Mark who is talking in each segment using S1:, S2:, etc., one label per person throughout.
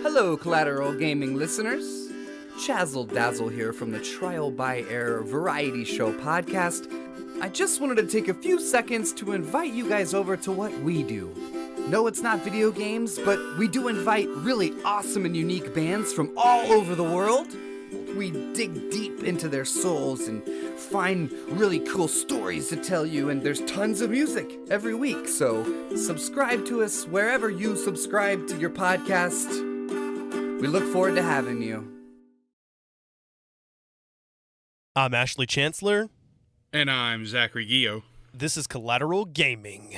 S1: Hello, Collateral Gaming listeners. Chazzle Dazzle here from the Trial by Error Variety Show podcast. I just wanted to take a few seconds to invite you guys over to what we do. No, it's not video games, but we do invite really awesome and unique bands from all over the world. We dig deep into their souls and find really cool stories to tell you, and there's tons of music every week, so subscribe to us wherever you subscribe to your podcast. We look forward to having you.
S2: I'm Ashley Chancellor.
S3: And I'm Zachary Gio.
S2: This is Collateral Gaming.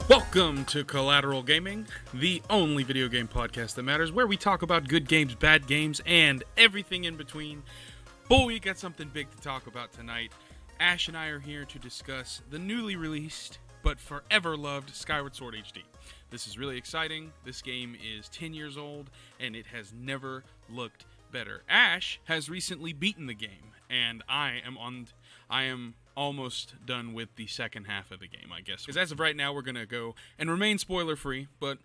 S3: Welcome to Collateral Gaming, the only video game podcast that matters, where we talk about good games, bad games, and everything in between. Boy, we got something big to talk about tonight. Ash and I are here to discuss the newly released, but forever loved Skyward Sword HD. This is really exciting. This game is 10 years old, and it has never looked better. Ash has recently beaten the game, and I am almost done with the second half of the game, I guess. Because as of right now, we're going to go and remain spoiler-free, but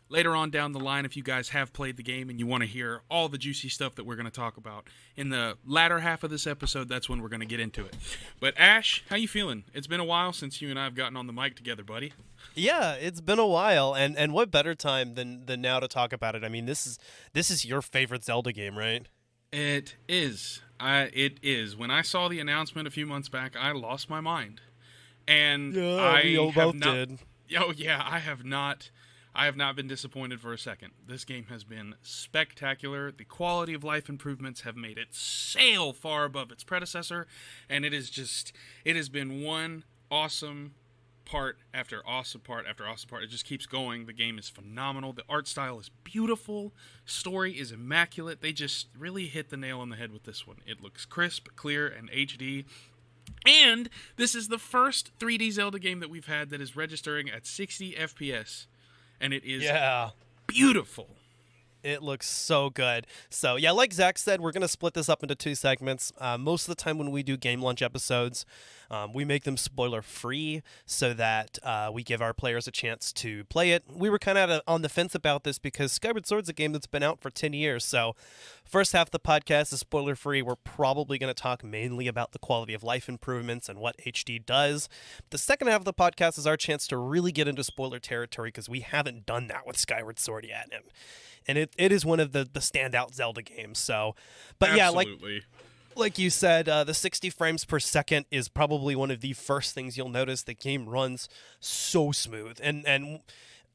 S3: later on down the line, if you guys have played the game and you want to hear all the juicy stuff that we're going to talk about in the latter half of this episode, that's when we're going to get into it. But Ash, how you feeling? It's been a while since you and I have gotten on the mic together, buddy.
S2: Yeah, it's been a while, and what better time than now to talk about it? I mean, this is your favorite Zelda game, right?
S3: It is. It is. When I saw the announcement a few months back, I lost my mind, and
S2: we both did.
S3: Oh yeah, I have not been disappointed for a second. This game has been spectacular. The quality of life improvements have made it sail far above its predecessor, and it has been one awesome part after awesome part after awesome part. It just keeps going. The game is phenomenal. The art style is beautiful. Story is immaculate. They just really hit the nail on the head with this one. It looks crisp, clear, and HD. And this is the first 3D Zelda game that we've had that is registering at 60 FPS. And it is beautiful.
S2: It looks so good. So, yeah, like Zach said, we're going to split this up into two segments. Most of the time when we do Game Lunch episodes, we make them spoiler-free so that we give our players a chance to play it. We were kind of on the fence about this because Skyward Sword's a game that's been out for 10 years. So, first half of the podcast is spoiler-free. We're probably going to talk mainly about the quality of life improvements and what HD does. The second half of the podcast is our chance to really get into spoiler territory because we haven't done that with Skyward Sword yet. And it is one of the standout Zelda games. So, but
S3: absolutely.
S2: Yeah, like you said, the 60 frames per second is probably one of the first things you'll notice. The game runs so smooth. And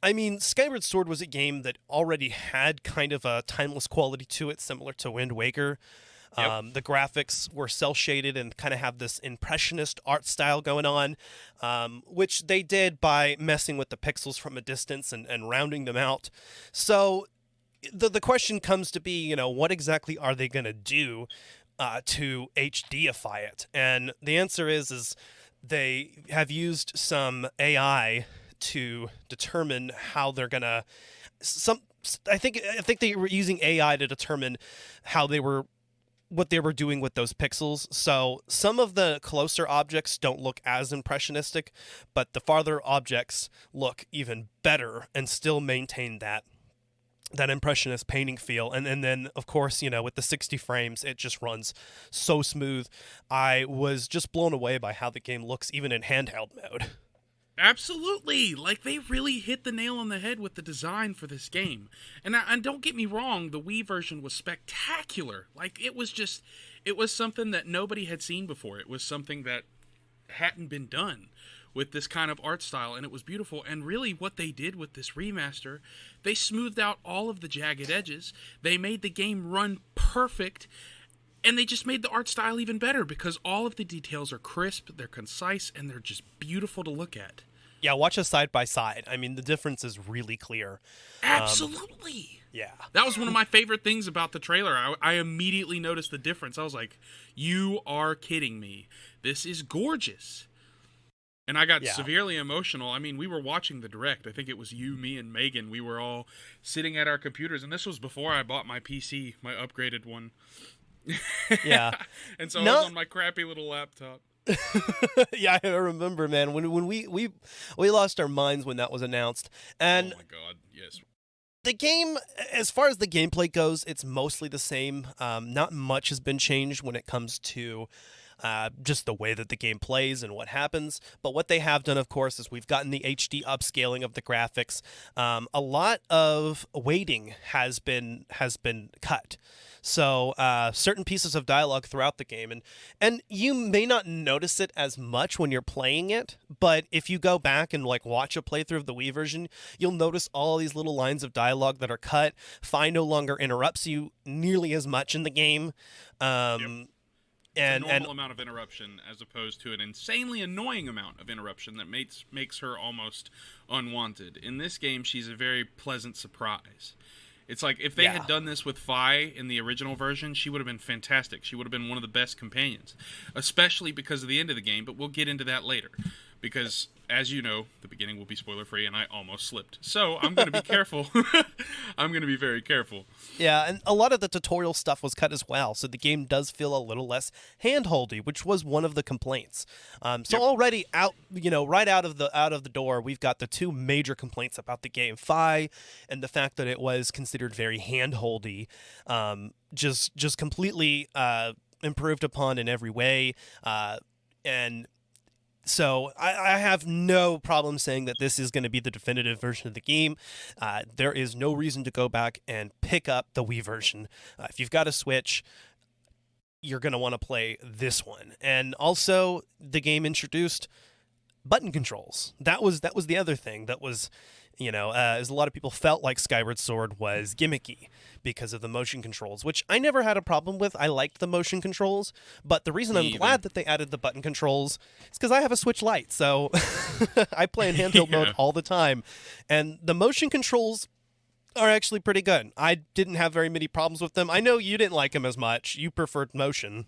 S2: I mean, Skyward Sword was a game that already had kind of a timeless quality to it, similar to Wind Waker. Yep. The graphics were cel-shaded and kind of have this impressionist art style going on, which they did by messing with the pixels from a distance and rounding them out. So the question comes to be, what exactly are they going to do to HDify it? And the answer is they have used some AI to determine how they're going to I think they were using AI to determine what they were doing with those pixels. So some of the closer objects don't look as impressionistic, but the farther objects look even better and still maintain that impressionist painting feel. And then, of course, with the 60 frames, it just runs so smooth. I was just blown away by how the game looks, even in handheld mode.
S3: Absolutely. Like, they really hit the nail on the head with the design for this game. And don't get me wrong, the Wii version was spectacular. Like, it was something that nobody had seen before. It was something that hadn't been done with this kind of art style, and it was beautiful. And really what they did with this remaster, they smoothed out all of the jagged edges. They made the game run perfect, and they just made the art style even better because all of the details are crisp, they're concise, and they're just beautiful to look at.
S2: Yeah, watch us side by side. I mean, the difference is really clear.
S3: Absolutely.
S2: Yeah.
S3: That was one of my favorite things about the trailer. I immediately noticed the difference. I was like, you are kidding me. This is gorgeous. And I got
S2: Yeah.
S3: severely emotional. I mean, we were watching the direct. I think it was you, me, and Megan. We were all sitting at our computers, and this was before I bought my PC, my upgraded one.
S2: Yeah.
S3: And so I was on my crappy little laptop.
S2: Yeah, I remember, man, when we lost our minds when that was announced. And
S3: Oh my god, yes.
S2: the game, as far as the gameplay goes, it's mostly the same. Not much has been changed when it comes to just the way that the game plays and what happens. But what they have done, of course, is we've gotten the HD upscaling of the graphics. A lot of weighting has been cut. So certain pieces of dialogue throughout the game, and you may not notice it as much when you're playing it, but if you go back and like watch a playthrough of the Wii version, you'll notice all these little lines of dialogue that are cut. Fi no longer interrupts you nearly as much in the game.
S3: Yep. A normal amount of interruption as opposed to an insanely annoying amount of interruption that makes her almost unwanted. In this game, she's a very pleasant surprise. It's like if they had done this with Fi in the original version, she would have been fantastic. She would have been one of the best companions, especially because of the end of the game, but we'll get into that later. Because, as you know, the beginning will be spoiler-free, and I almost slipped. So I'm going to be careful. I'm going to be very careful.
S2: Yeah, and a lot of the tutorial stuff was cut as well, so the game does feel a little less handholdy, which was one of the complaints. Already out, right out of the door, we've got the two major complaints about the game: Fi, and the fact that it was considered very handholdy, just completely improved upon in every way, and. So I have no problem saying that this is going to be the definitive version of the game. There is no reason to go back and pick up the Wii version. If you've got a Switch, you're going to want to play this one. And also, the game introduced button controls. That was the other thing that was, as a lot of people felt like Skyward Sword was gimmicky because of the motion controls, which I never had a problem with. I liked the motion controls, but the reason I'm glad that they added the button controls is because I have a Switch Lite, so I play in handheld mode all the time, and the motion controls are actually pretty good. I didn't have very many problems with them. I know you didn't like them as much. You preferred motion.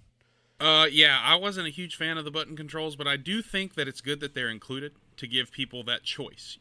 S3: Yeah, I wasn't a huge fan of the button controls, but I do think that it's good that they're included to give people that choice.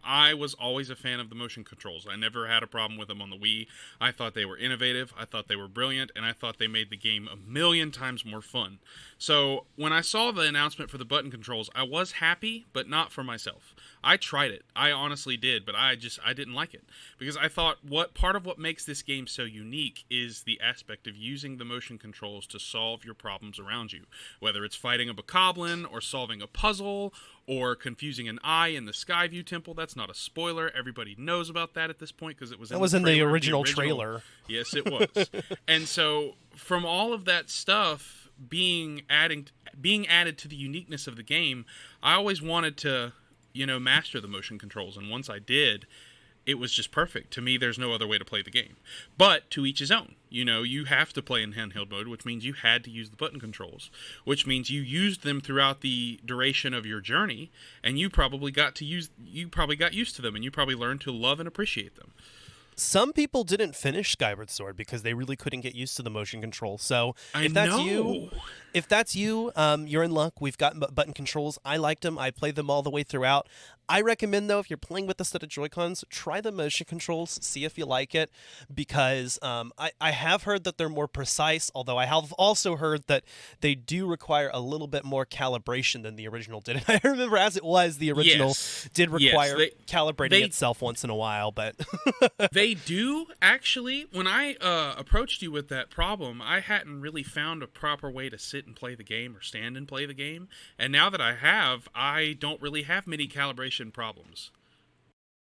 S3: I was always a fan of the motion controls. I never had a problem with them on the Wii. I thought they were innovative, I thought they were brilliant, and I thought they made the game a million times more fun. So when I saw the announcement for the button controls, I was happy, but not for myself. I tried it. I honestly did, but I didn't like it. Because I thought part of what makes this game so unique is the aspect of using the motion controls to solve your problems around you. Whether it's fighting a bokoblin, or solving a puzzle, or confusing an eye in the Skyview Temple. That's not a spoiler. Everybody knows about that at this point because it was in
S2: the original trailer.
S3: Yes, it was. And so from all of that stuff being added to the uniqueness of the game, I always wanted to, master the motion controls. And once I did, it was just perfect. To me, there's no other way to play the game. But to each his own. You have to play in handheld mode, which means you had to use the button controls, which means you used them throughout the duration of your journey, and you probably got used to them, and you probably learned to love and appreciate them.
S2: Some people didn't finish Skyward Sword because they really couldn't get used to the motion control. So if that's you, you're in luck. We've got button controls. I liked them. I played them all the way throughout. I recommend, though, if you're playing with a set of Joy-Cons, try the motion controls, see if you like it, because I have heard that they're more precise, although I have also heard that they do require a little bit more calibration than the original did. And I remember as it was, the original did require calibrating itself once in a while, but...
S3: They do, actually. When I approached you with that problem, I hadn't really found a proper way to sit and play the game or stand and play the game. And now that I have, I don't really have many calibration problems.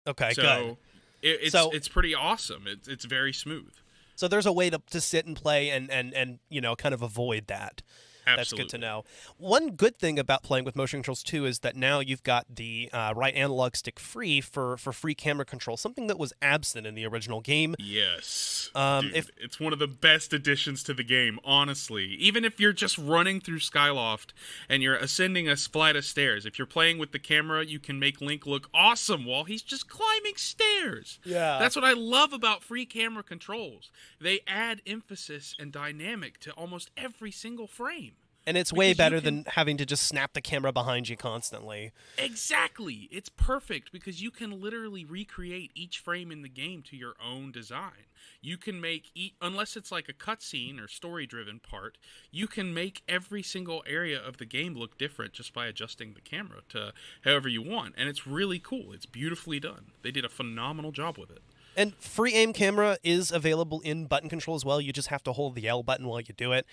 S2: Okay,
S3: good. It's pretty awesome. It's very smooth.
S2: So there's a way to sit and play and kind of avoid that.
S3: Absolutely.
S2: That's good to know. One good thing about playing with motion controls, too, is that now you've got the right analog stick free for free camera control, something that was absent in the original game.
S3: Yes. Dude, it's one of the best additions to the game, honestly. Even if you're just running through Skyloft and you're ascending a flight of stairs, if you're playing with the camera, you can make Link look awesome while he's just climbing stairs.
S2: Yeah.
S3: That's what I love about free camera controls. They add emphasis and dynamic to almost every single frame.
S2: And it's way better than having to just snap the camera behind you constantly.
S3: Exactly. It's perfect because you can literally recreate each frame in the game to your own design. You can make, unless it's like a cutscene or story-driven part, you can make every single area of the game look different just by adjusting the camera to however you want. And it's really cool. It's beautifully done. They did a phenomenal job with it.
S2: And free aim camera is available in button control as well. You just have to hold the L button while you do it.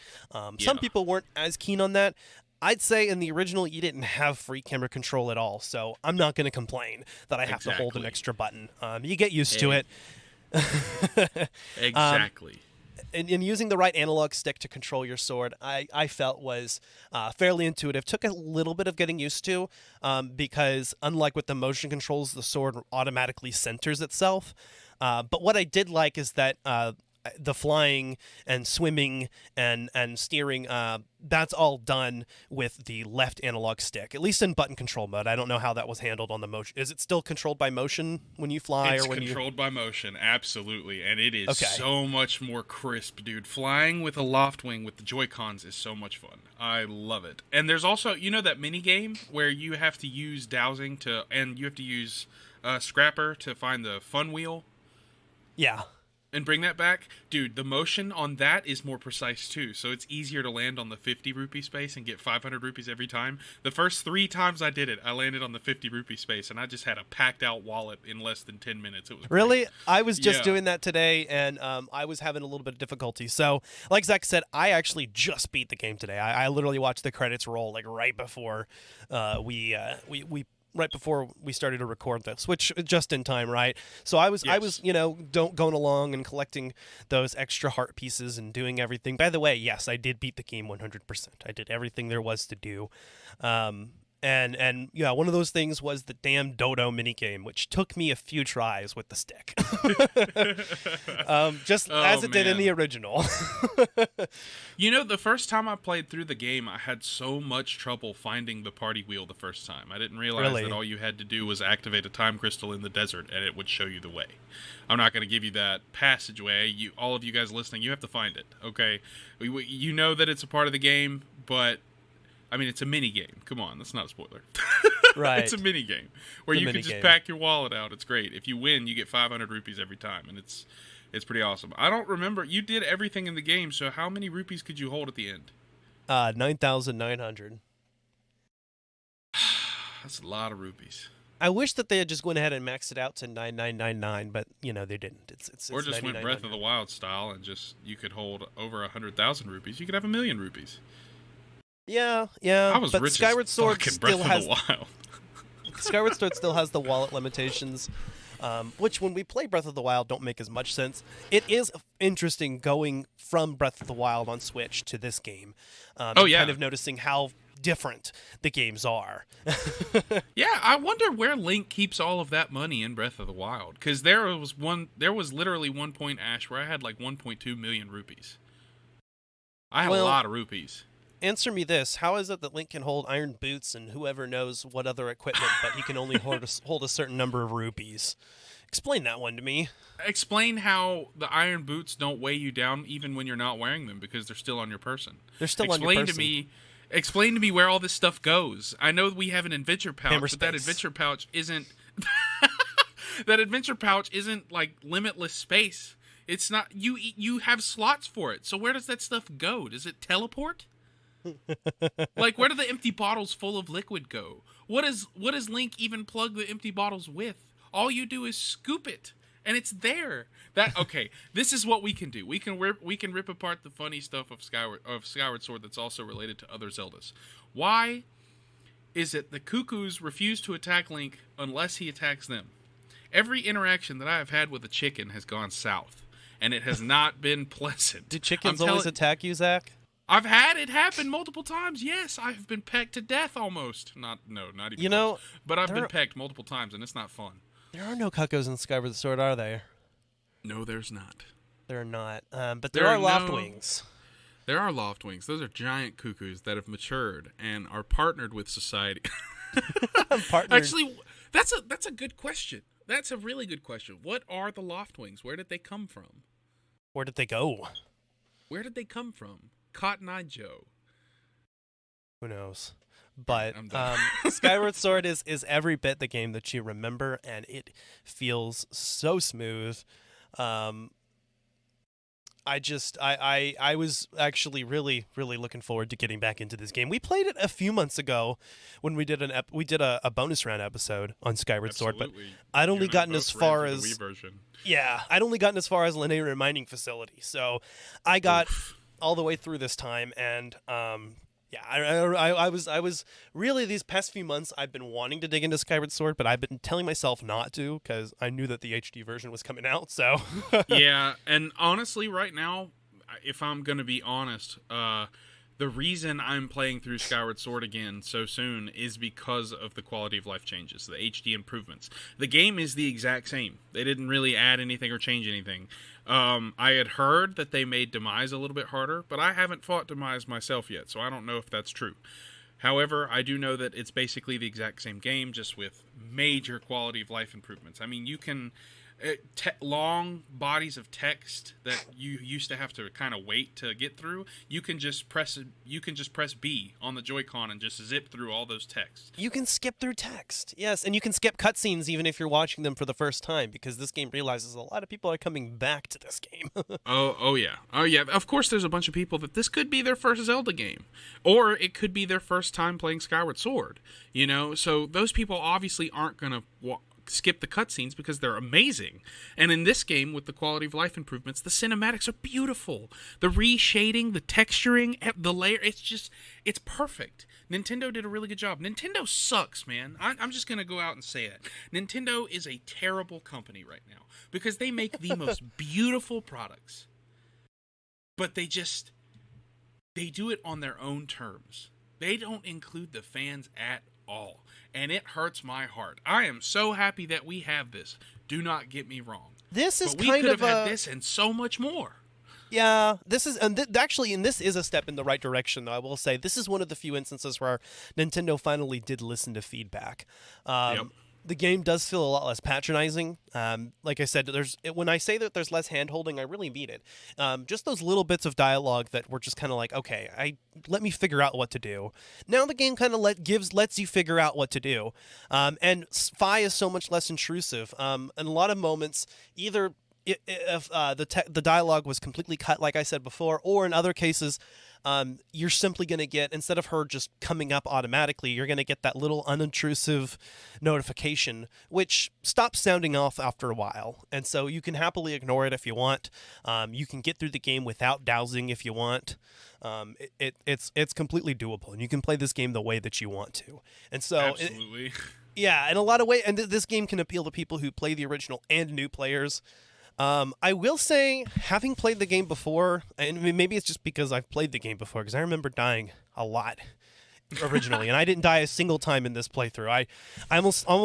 S2: Some people weren't as keen on that. I'd say in the original, you didn't have free camera control at all, so I'm not going to complain that I have to hold an extra button. You get used to it.
S3: Exactly.
S2: And using the right analog stick to control your sword, I felt was fairly intuitive. Took a little bit of getting used to because unlike with the motion controls, the sword automatically centers itself. But what I did like is that the flying and swimming and steering, that's all done with the left analog stick, at least in button control mode. I don't know how that was handled on the motion. Is it still controlled by motion when you fly?
S3: It's controlled by motion, absolutely. And it is so much more crisp, dude. Flying with a loft wing with the Joy-Cons is so much fun. I love it. And there's also, that mini game where you have to use dowsing and you have to use Scrapper to find the fun wheel?
S2: Yeah.
S3: And bring that back? Dude, the motion on that is more precise too, so it's easier to land on the 50 rupee space and get 500 rupees every time. The first 3 times I did it, I landed on the 50 rupee space, and I just had a packed out wallet in less than 10 minutes. It was
S2: really?
S3: great.
S2: I was just doing that today, and I was having a little bit of difficulty. So, like Zach said, I actually just beat the game today. I literally watched the credits roll like right before we right before we started to record this, which just in time, right? So I was going along and collecting those extra heart pieces and doing everything. By the way, yes, I did beat the game 100%. I did everything there was to do. And one of those things was the damn Dodo minigame, which took me a few tries with the stick. As it did in the original.
S3: The first time I played through the game, I had so much trouble finding the party wheel the first time. I didn't realize that all you had to do was activate a time crystal in the desert, and it would show you the way. I'm not going to give you that passageway. All of you guys listening, you have to find it, okay? You know that it's a part of the game, but it's a mini game. Come on, that's not a spoiler.
S2: Right.
S3: It's a mini game where you can just pack your wallet out. It's great. If you win, you get 500 rupees every time, and it's pretty awesome. I don't remember. You did everything in the game, so how many rupees could you hold at the end?
S2: 9,900.
S3: That's a lot of rupees.
S2: I wish that they had just went ahead and maxed it out to 9,999, but they didn't. It's
S3: or just went Breath of the Wild style and you could hold over 100,000 rupees. You could have 1,000,000 rupees.
S2: Yeah.
S3: I was
S2: but
S3: rich
S2: Skyward
S3: as
S2: Sword
S3: Breath of the Wild.
S2: Skyward Sword still has the wallet limitations, which when we play Breath of the Wild don't make as much sense. It is interesting going from Breath of the Wild on Switch to this game. Kind of noticing how different the games are.
S3: Yeah, I wonder where Link keeps all of that money in Breath of the Wild, because there was literally one point, Ash, where I had like 1.2 million rupees. I had a lot of rupees.
S2: Answer me this. How is it that Link can hold iron boots and whoever knows what other equipment, but he can only hold a certain number of rupees? Explain that one to me.
S3: Explain how the iron boots don't weigh you down even when you're not wearing them, because they're still on your person.
S2: They're still on your person.
S3: Explain to me where all this stuff goes. I know we have an adventure pouch, but that adventure pouch isn't... that adventure pouch isn't like limitless space. It's not... You have slots for it. So where does that stuff go? Does it teleport? Like, where do the empty bottles full of liquid go? What does Link even plug the empty bottles with? All you do is scoop it, and it's there. This is what we can do. We can rip apart the funny stuff of Skyward Sword that's also related to other Zeldas. Why is it the cuckoos refuse to attack Link unless he attacks them? Every interaction that I have had with a chicken has gone south, and it has not been pleasant.
S2: Do chickens always attack you, Zach?
S3: I've had it happen multiple times. Yes, I've been pecked to death almost. Not even close. But I've been pecked multiple times, and it's not fun.
S2: There are no cuckoos in Skyward Sword, are there?
S3: No, there's not.
S2: There are not. But there are loftwings.
S3: There are loftwings. Those are giant cuckoos that have matured and are partnered with society. Actually, that's a good question. That's a really good question. What are the loftwings? Where did they come from?
S2: Where did they go?
S3: Where did they come from? Cotton Eye Joe.
S2: Who knows? But
S3: I'm done.
S2: Skyward Sword is every bit the game that you remember, and it feels so smooth. I was actually really looking forward to getting back into this game. We played it a few months ago when we did a bonus round episode on Skyward Sword, but I'd only gotten as far as
S3: the Wii version.
S2: Yeah, I'd only gotten as far as Linear Mining Facility. So I got all the way through this time, and yeah, I was really, these past few months I've been wanting to dig into Skyward Sword, but I've been telling myself not to because I knew that the HD version was coming out. So
S3: yeah, and honestly, right now, if I'm gonna be honest, the reason I'm playing through Skyward Sword again so soon is because of the quality of life changes, the HD improvements. The game is the exact same. They didn't really add anything or change anything. I had heard that they made Demise a little bit harder, but I haven't fought Demise myself yet, so I don't know if that's true. However, I do know that it's basically the exact same game, just with major quality of life improvements. I mean, you can... long bodies of text that you used to have to kind of wait to get through, you can just press B on the Joy-Con and just zip through all those texts.
S2: You can skip through text, yes, and you can skip cutscenes even if you're watching them for the first time, because this game realizes a lot of people are coming back to this game.
S3: Oh yeah. Of course, there's a bunch of people that this could be their first Zelda game, or it could be their first time playing Skyward Sword. You know, so those people obviously aren't gonna skip the cutscenes because they're amazing. And in this game, with the quality of life improvements, the cinematics are beautiful. The reshading, the texturing, the layer, it's perfect. Nintendo did a really good job. Nintendo sucks, man. I'm just going to go out and say it. Nintendo is a terrible company right now because they make the most beautiful products. But they do it on their own terms. They don't include the fans at all. And it hurts my heart. I am so happy that we have this. Do not get me wrong.
S2: This is
S3: but
S2: kind
S3: we
S2: of
S3: could have had this and so much more.
S2: Yeah, this is actually, and this is a step in the right direction, though. I will say this is one of the few instances where Nintendo finally did listen to feedback.
S3: Yep.
S2: The game does feel a lot less patronizing. Like I said, when I say that there's less hand-holding, I really mean it. Just those little bits of dialogue that were just kind of like, okay, let me figure out what to do. Now the game kind of lets you figure out what to do. And Fi is so much less intrusive. In a lot of moments, either if the dialogue was completely cut, like I said before, or in other cases, you're simply going to get, instead of her just coming up automatically, you're going to get that little unintrusive notification, which stops sounding off after a while. And so you can happily ignore it if you want. You can get through the game without dowsing if you want. It's completely doable, and you can play this game the way that you want to. And so,
S3: absolutely.
S2: Yeah, in a lot of ways, and this game can appeal to people who play the original and new players. I will say, having played the game before, and maybe it's just because I've played the game before, because I remember dying a lot originally, and I didn't die a single time in this playthrough. I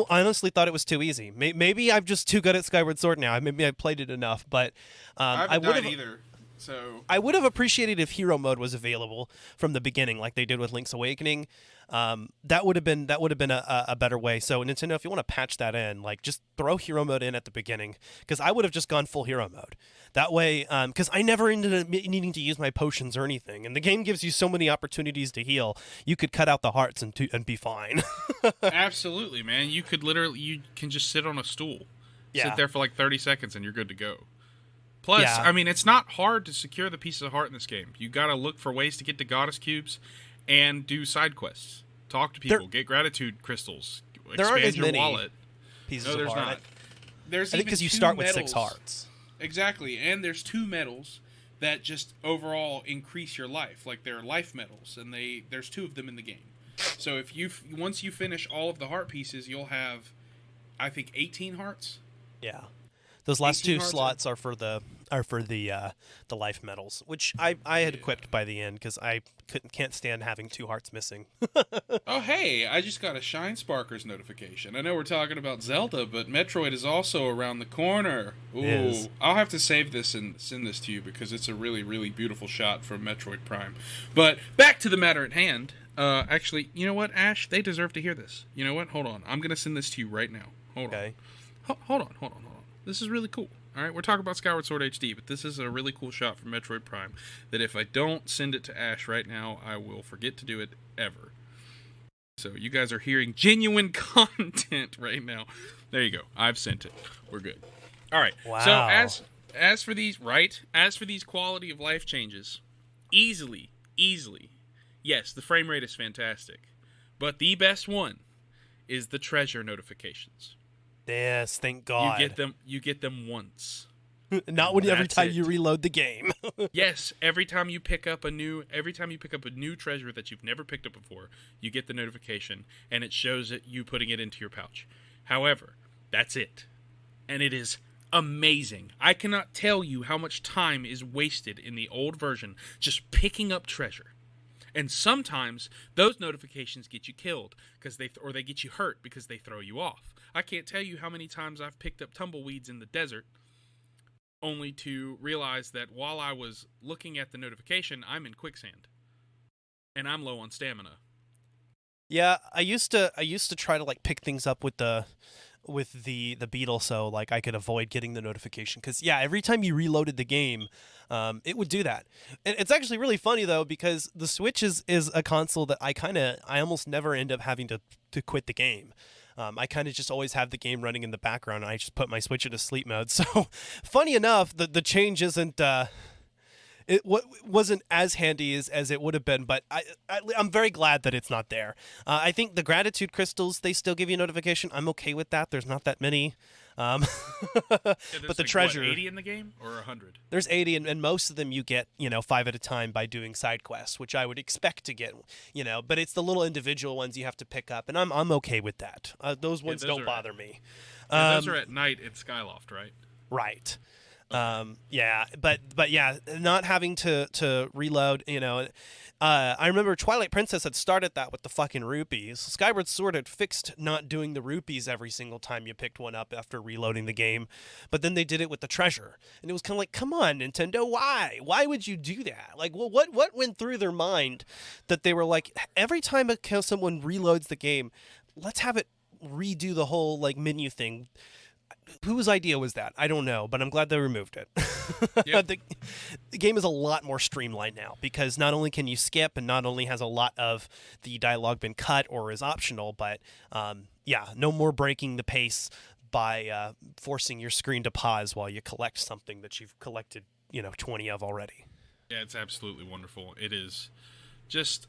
S2: honestly thought it was too easy. Maybe I'm just too good at Skyward Sword now. Maybe I played it enough, but
S3: I haven't died either. So
S2: I would have appreciated if hero mode was available from the beginning, like they did with Link's Awakening. That would have been a better way. So Nintendo, if you want to patch that in, like just throw hero mode in at the beginning, because I would have just gone full hero mode. That way, because I never ended up needing to use my potions or anything, and the game gives you so many opportunities to heal. You could cut out the hearts and be fine.
S3: Absolutely, man. You can just sit on a stool, sit there for like 30 seconds, and you're good to go. Plus, I mean, it's not hard to secure the pieces of heart in this game. You got to look for ways to get the goddess cubes and do side quests. Talk to people, get gratitude crystals, expand your wallet.
S2: Pieces
S3: no, there's
S2: of heart.
S3: not. There's
S2: I think because you start with 6 hearts.
S3: Exactly, and there's 2 medals that just overall increase your life. Like they're life medals, and there's 2 of them in the game. So once you finish all of the heart pieces, you'll have, I think, 18 hearts.
S2: Yeah. Those last 2 slots are for the life medals, which I had equipped by the end because I can't stand having 2 hearts missing.
S3: Oh hey, I just got a Shine Sparkers notification. I know we're talking about Zelda, but Metroid is also around the corner. Ooh, I'll have to save this and send this to you because it's a really, really beautiful shot from Metroid Prime. But back to the matter at hand. Actually, you know what, Ash? They deserve to hear this. You know what? Hold on. I'm gonna send this to you right now. Hold on. This is really cool. All right, we're talking about Skyward Sword HD, but this is a really cool shot from Metroid Prime that if I don't send it to Ash right now, I will forget to do it ever. So you guys are hearing genuine content right now. There you go. I've sent it. We're good. All right.
S2: Wow.
S3: So as for these quality of life changes, easily, yes, the frame rate is fantastic, but the best one is the treasure notifications.
S2: Yes, thank God.
S3: You get them once.
S2: Not when every time you reload the game.
S3: Yes, every time you pick up a new treasure that you've never picked up before, you get the notification and it shows it you putting it into your pouch. However, that's it. And it is amazing. I cannot tell you how much time is wasted in the old version just picking up treasure. And sometimes those notifications get you killed or they get you hurt because they throw you off. I can't tell you how many times I've picked up tumbleweeds in the desert only to realize that while I was looking at the notification, I'm in quicksand and I'm low on stamina.
S2: Yeah, I used to try to like pick things up with the beetle, so like I could avoid getting the notification, because every time you reloaded the game, it would do that. And it's actually really funny though, because the Switch is a console that I almost never end up having to quit the game. I kind of just always have the game running in the background, and I just put my Switch into sleep mode. So funny enough, the change isn't wasn't as handy as it would have been, but I'm very glad that it's not there. I think the gratitude crystals, they still give you a notification. I'm okay with that. There's not that many. But the treasure,
S3: 80 in the game or 100?
S2: There's 80, and most of them you get 5 at a time by doing side quests, which I would expect to get. But it's the little individual ones you have to pick up, and I'm okay with that. Those ones don't bother me.
S3: Those are at night at Skyloft, right?
S2: Right. But not having to reload, I remember Twilight Princess had started that with the fucking rupees. Skyward Sword had fixed not doing the rupees every single time you picked one up after reloading the game, but then they did it with the treasure, and it was kind of like, come on, Nintendo, why would you do that? Like, well, what went through their mind that they were like, every time someone reloads the game, let's have it redo the whole like menu thing. Whose idea was that? I don't know, but I'm glad they removed it. Yep. The game is a lot more streamlined now, because not only can you skip, and not only has a lot of the dialogue been cut or is optional, but no more breaking the pace by forcing your screen to pause while you collect something that you've collected 20 of already.
S3: Yeah, it's absolutely wonderful. It is just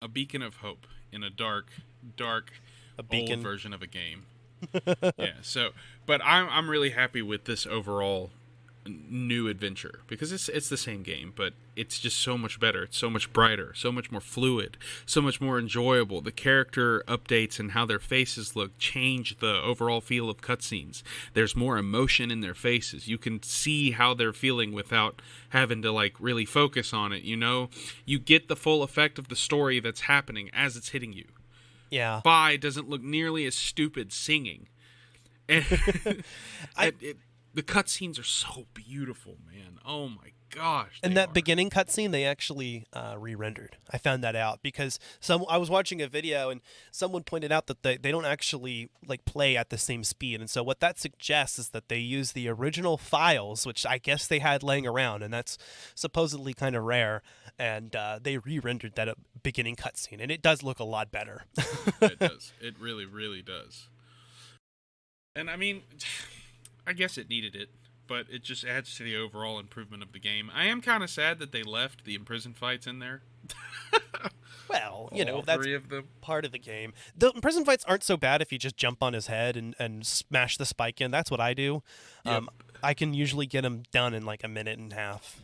S3: a beacon of hope in a dark old version of a game. Yeah, but I'm really happy with this overall new adventure, because it's the same game, but it's just so much better. It's so much brighter, so much more fluid, so much more enjoyable. The character updates and how their faces look change the overall feel of cutscenes. There's more emotion in their faces. You can see how they're feeling without having to like really focus on it. You get the full effect of the story that's happening as it's hitting you.
S2: Yeah.
S3: Fi doesn't look nearly as stupid singing. And the cutscenes are so beautiful, man. Oh my gosh.
S2: And that beginning cutscene, they actually re-rendered. I found that out because I was watching a video and someone pointed out that they don't actually like play at the same speed. And so what that suggests is that they use the original files, which I guess they had laying around, and that's supposedly kind of rare. And they re-rendered that beginning cutscene, and it does look a lot better.
S3: It does. It really, really does. And I mean, I guess it needed it, but it just adds to the overall improvement of the game. I am kind of sad that they left the imprisoned fights in there.
S2: Well,
S3: that's three of them.
S2: Part of the game. The prison fights aren't so bad if you just jump on his head and smash the spike in. That's what I do.
S3: Yep.
S2: I can usually get him done in like a minute and a half,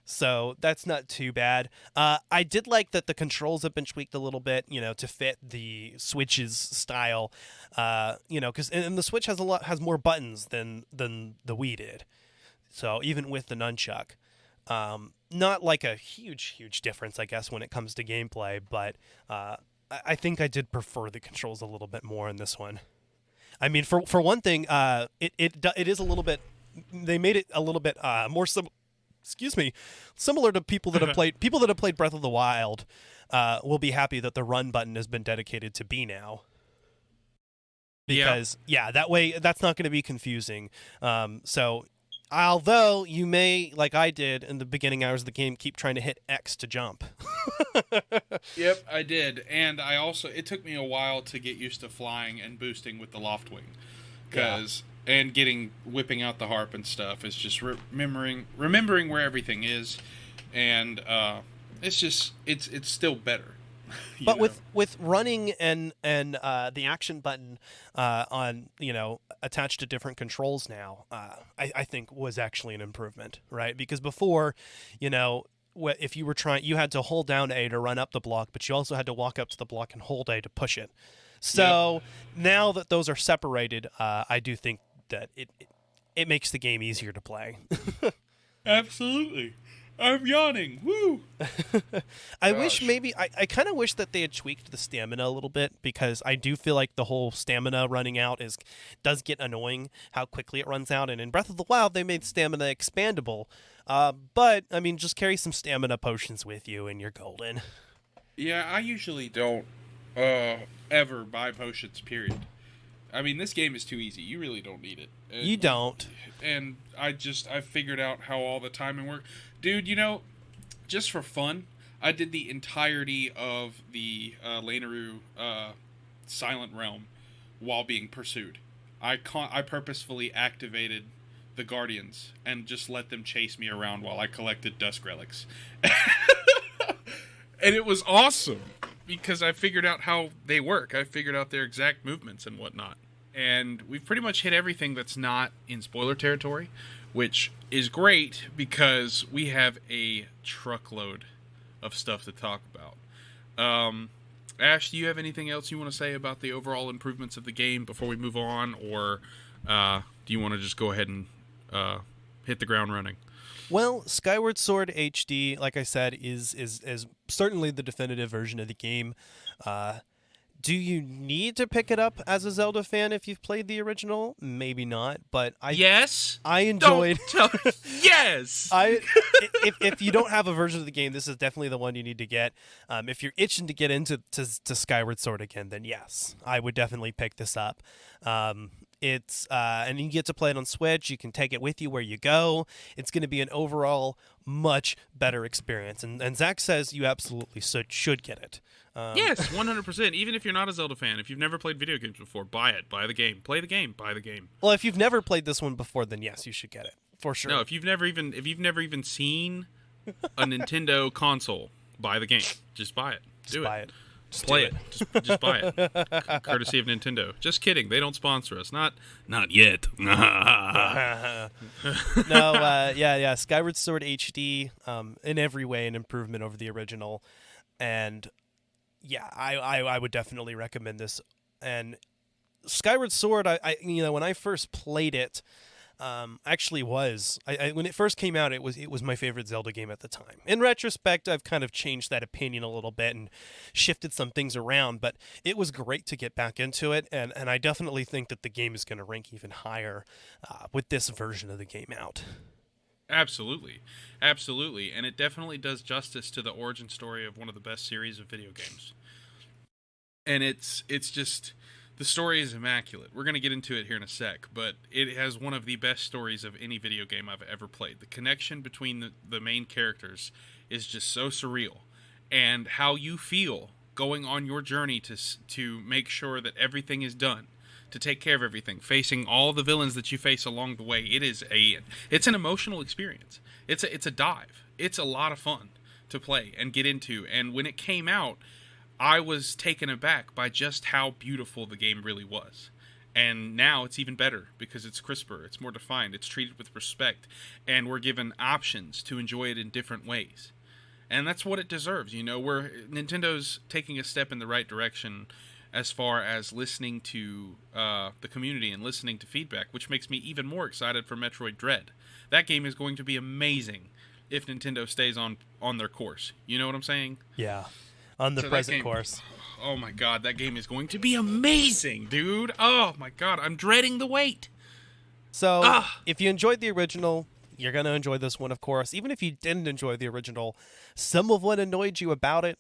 S2: So that's not too bad. I did like that the controls have been tweaked a little bit, to fit the Switch's style. Because and the Switch has more buttons than the Wii did. So even with the nunchuck, not like a huge difference, I guess, when it comes to gameplay. But I think I did prefer the controls a little bit more in this one. I mean, for one thing, it is a little bit. They made it a little bit more similar to people that have played Breath of the Wild. Will be happy that the run button has been dedicated to B now. Because that way that's not going to be confusing. So although you may, like I did in the beginning hours of the game, keep trying to hit X to jump.
S3: Yep, I did. And it took me a while to get used to flying and boosting with the loft wing. And whipping out the harp and stuff. It's just remembering where everything is. And it's still better.
S2: But with running and the action button on, attached to different controls now, I think was actually an improvement, right? Because before, if you were you had to hold down A to run up the block, but you also had to walk up to the block and hold A to push it. So now that those are separated, I do think that it makes the game easier to play.
S3: Absolutely. I'm yawning. Woo!
S2: I kind of wish that they had tweaked the stamina a little bit, because I do feel like the whole stamina running out does get annoying how quickly it runs out. And in Breath of the Wild, they made stamina expandable. But, I mean, just carry some stamina potions with you and you're golden.
S3: Yeah, I usually don't ever buy potions, period. I mean, this game is too easy. You really don't need it.
S2: You don't.
S3: And I figured out how all the timing works. Dude, just for fun, I did the entirety of the Lanayru Silent Realm while being pursued. I purposefully activated the Guardians and just let them chase me around while I collected Dusk Relics. And it was awesome, because I figured out how they work. I figured out their exact movements and whatnot. And we've pretty much hit everything that's not in spoiler territory, which is great because we have a truckload of stuff to talk about. Ash, do you have anything else you want to say about the overall improvements of the game before we move on, or do you want to just go ahead and hit the ground running?
S2: Well, Skyward Sword HD, like I said, is certainly the definitive version of the game. Do you need to pick it up as a Zelda fan if you've played the original? Maybe not, but I enjoyed.
S3: Yes.
S2: If you don't have a version of the game, this is definitely the one you need to get. If you're itching to get into Skyward Sword again, then yes, I would definitely pick this up. It's and you get to play it on Switch. You can take it with you where you go. It's going to be an overall much better experience. And Zach says you absolutely should get it.
S3: Yes, 100%. Even if you're not a Zelda fan, if you've never played video games before, buy it. Buy the game. Play the game. Buy the game.
S2: Well, if you've never played this one before, then yes, you should get it for sure.
S3: No, if you've never even seen a Nintendo console, buy the game. Just buy it.
S2: Buy it.
S3: Just play it. Just buy it. Courtesy of Nintendo. Just kidding. They don't sponsor us. Not yet.
S2: Yeah. Skyward Sword HD, in every way an improvement over the original, and yeah, I would definitely recommend this. And Skyward Sword, I when I first played it, actually was when it first came out, it was my favorite Zelda game at the time. In retrospect, I've kind of changed that opinion a little bit and shifted some things around, but it was great to get back into it, and I definitely think that the game is going to rank even higher with this version of the game out.
S3: Absolutely, and it definitely does justice to the origin story of one of the best series of video games. And it's just, the story is immaculate. We're going to get into it here in a sec, but it has one of the best stories of any video game I've ever played. The connection between the main characters is just so surreal, and how you feel going on your journey to make sure that everything is done, to take care of everything, facing all the villains that you face along the way. It's an emotional experience. It's a dive. It's a lot of fun to play and get into. And when it came out, I was taken aback by just how beautiful the game really was. And now it's even better because it's crisper, it's more defined, it's treated with respect, and we're given options to enjoy it in different ways. And that's what it deserves. Nintendo's taking a step in the right direction as far as listening to the community and listening to feedback, which makes me even more excited for Metroid Dread. That game is going to be amazing if Nintendo stays on their course. You know what I'm saying?
S2: Yeah, on the present course.
S3: Oh my god, that game is going to be amazing, dude. Oh my god, I'm dreading the wait.
S2: So, if you enjoyed the original, you're going to enjoy this one, of course. Even if you didn't enjoy the original, some of what annoyed you about it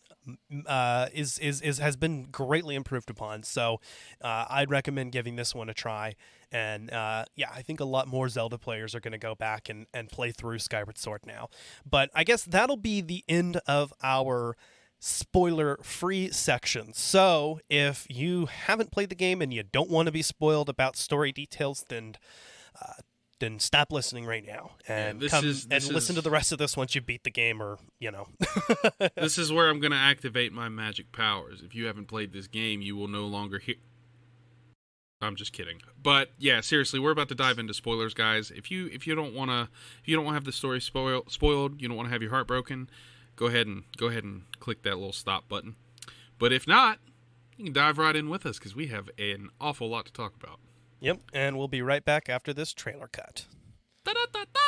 S2: has been greatly improved upon. So I'd recommend giving this one a try. And I think a lot more Zelda players are going to go back and play through Skyward Sword now. But I guess that'll be the end of our spoiler-free section. So if you haven't played the game and you don't want to be spoiled about story details, then stop listening right now and listen to the rest of this once you beat the game, or
S3: This is where I'm going to activate my magic powers. If you haven't played this game, you will no longer hear. I'm just kidding. But yeah, seriously, we're about to dive into spoilers, guys. If you don't want to have the story spoiled, you don't want to have your heart broken, go ahead and click that little stop button. But if not, you can dive right in with us because we have an awful lot to talk about.
S2: Yep, and we'll be right back after this trailer cut.
S3: Da-da-da-da!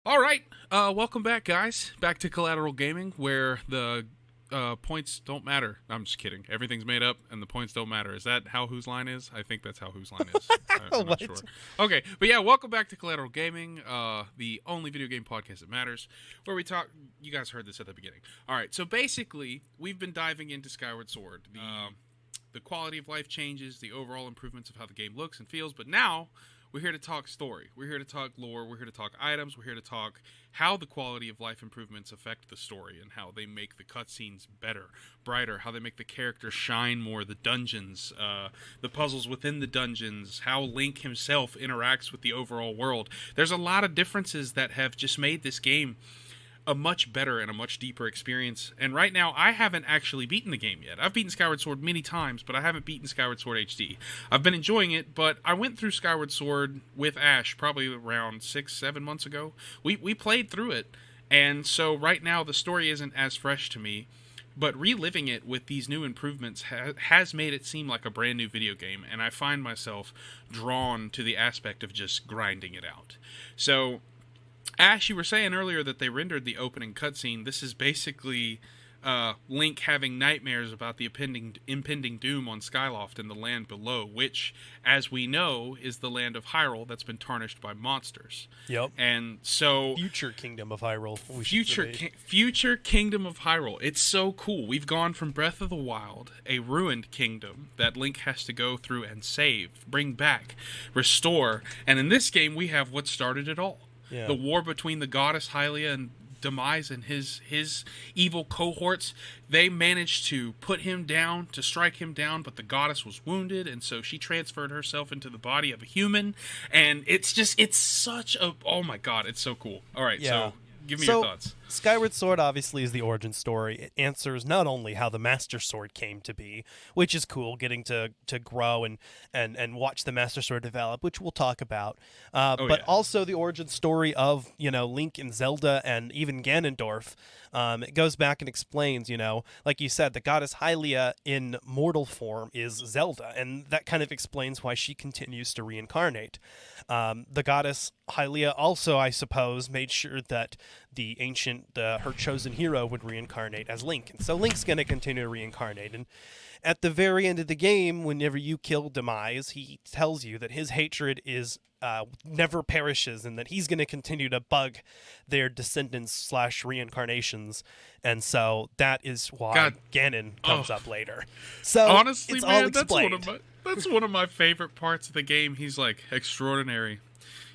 S3: All right, welcome back, guys. Back to Collateral Gaming, where the points don't matter. I'm just kidding. Everything's made up, and the points don't matter. Is that how Whose Line is? I think that's how Whose Line is. I'm not sure. Okay, but yeah, welcome back to Collateral Gaming, the only video game podcast that matters, where we talk. You guys heard this at the beginning. All right, so basically, we've been diving into Skyward Sword, the quality of life changes, the overall improvements of how the game looks and feels, but now we're here to talk story. We're here to talk lore. We're here to talk items. We're here to talk how the quality of life improvements affect the story and how they make the cutscenes better, brighter, how they make the characters shine more, the dungeons, the puzzles within the dungeons, how Link himself interacts with the overall world. There's a lot of differences that have just made this game a much better and a much deeper experience. And right now, I haven't actually beaten the game yet. I've beaten Skyward Sword many times, but I haven't beaten Skyward Sword HD. I've been enjoying it, but I went through Skyward Sword with Ash probably around 6-7 months ago. We played through it, and so right now the story isn't as fresh to me, but reliving it with these new improvements has made it seem like a brand new video game, and I find myself drawn to the aspect of just grinding it out. So Ash, you were saying earlier that they rendered the opening cutscene. This is basically Link having nightmares about the impending doom on Skyloft and the land below, which, as we know, is the land of Hyrule that's been tarnished by monsters.
S2: Yep.
S3: And so
S2: future Kingdom of Hyrule.
S3: Future Kingdom of Hyrule. It's so cool. We've gone from Breath of the Wild, a ruined kingdom that Link has to go through and save, bring back, restore, and in this game we have what started it all.
S2: Yeah.
S3: The war between the goddess Hylia and Demise and his evil cohorts, they managed to put him down, to strike him down, but the goddess was wounded, and so she transferred herself into the body of a human, and it's such a, oh my god, it's so cool. All right, so give me your thoughts.
S2: Skyward Sword obviously is the origin story. It answers not only how the Master Sword came to be, which is cool, getting to grow and watch the Master Sword develop, which we'll talk about, but also the origin story of, Link and Zelda and even Ganondorf. It goes back and explains, like you said, the goddess Hylia in mortal form is Zelda, and that kind of explains why she continues to reincarnate. The goddess Hylia also, I suppose, made sure that the ancient, her chosen hero would reincarnate as Link. And so Link's going to continue to reincarnate. And at the very end of the game, whenever you kill Demise, he tells you that his hatred is never perishes and that he's going to continue to bug their descendants / reincarnations. And so that is why Ganon comes up later. So
S3: honestly,
S2: it's
S3: man,
S2: all explained.
S3: that's one of my favorite parts of the game. He's like, extraordinary.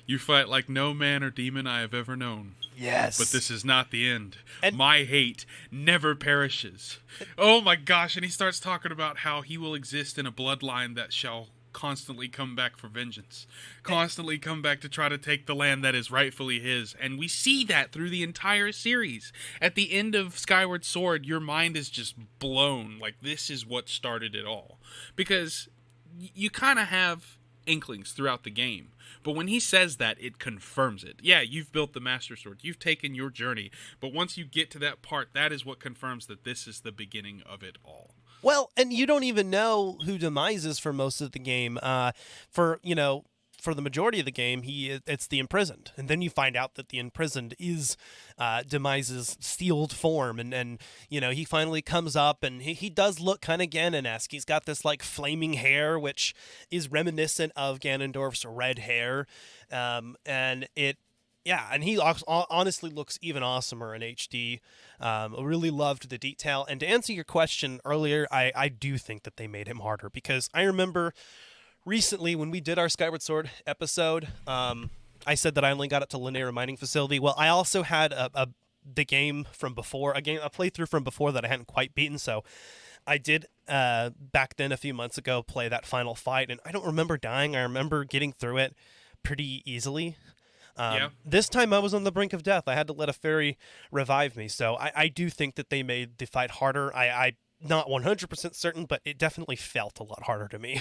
S3: You fight like no man or demon I have ever known.
S2: Yes.
S3: But this is not the end. And my hate never perishes. Oh my gosh. And he starts talking about how he will exist in a bloodline that shall constantly come back for vengeance. Constantly come back to try to take the land that is rightfully his. And we see that through the entire series. At the end of Skyward Sword, your mind is just blown. Like, this is what started it all. Because you kind of have inklings throughout the game. But when he says that, it confirms it. Yeah, you've built the Master Sword. You've taken your journey. But once you get to that part, that is what confirms that this is the beginning of it all.
S2: Well, and you don't even know who Demise is for most of the game. For the majority of the game, it's the Imprisoned. And then you find out that the Imprisoned is Demise's sealed form. And he finally comes up, and he does look kind of Ganon-esque. He's got this, like, flaming hair, which is reminiscent of Ganondorf's red hair. And he honestly looks even awesomer in HD. I really loved the detail. And to answer your question earlier, I do think that they made him harder, because I remember recently when we did our Skyward Sword episode, I said that I only got it to Linear Mining Facility. Well, I also had the game from before, a playthrough from before that I hadn't quite beaten, so I did back then a few months ago play that final fight, and I don't remember dying. I remember getting through it pretty easily. This time I was on the brink of death. I had to let a fairy revive me, so I do think that they made the fight harder. I not 100% certain, but it definitely felt a lot harder to me.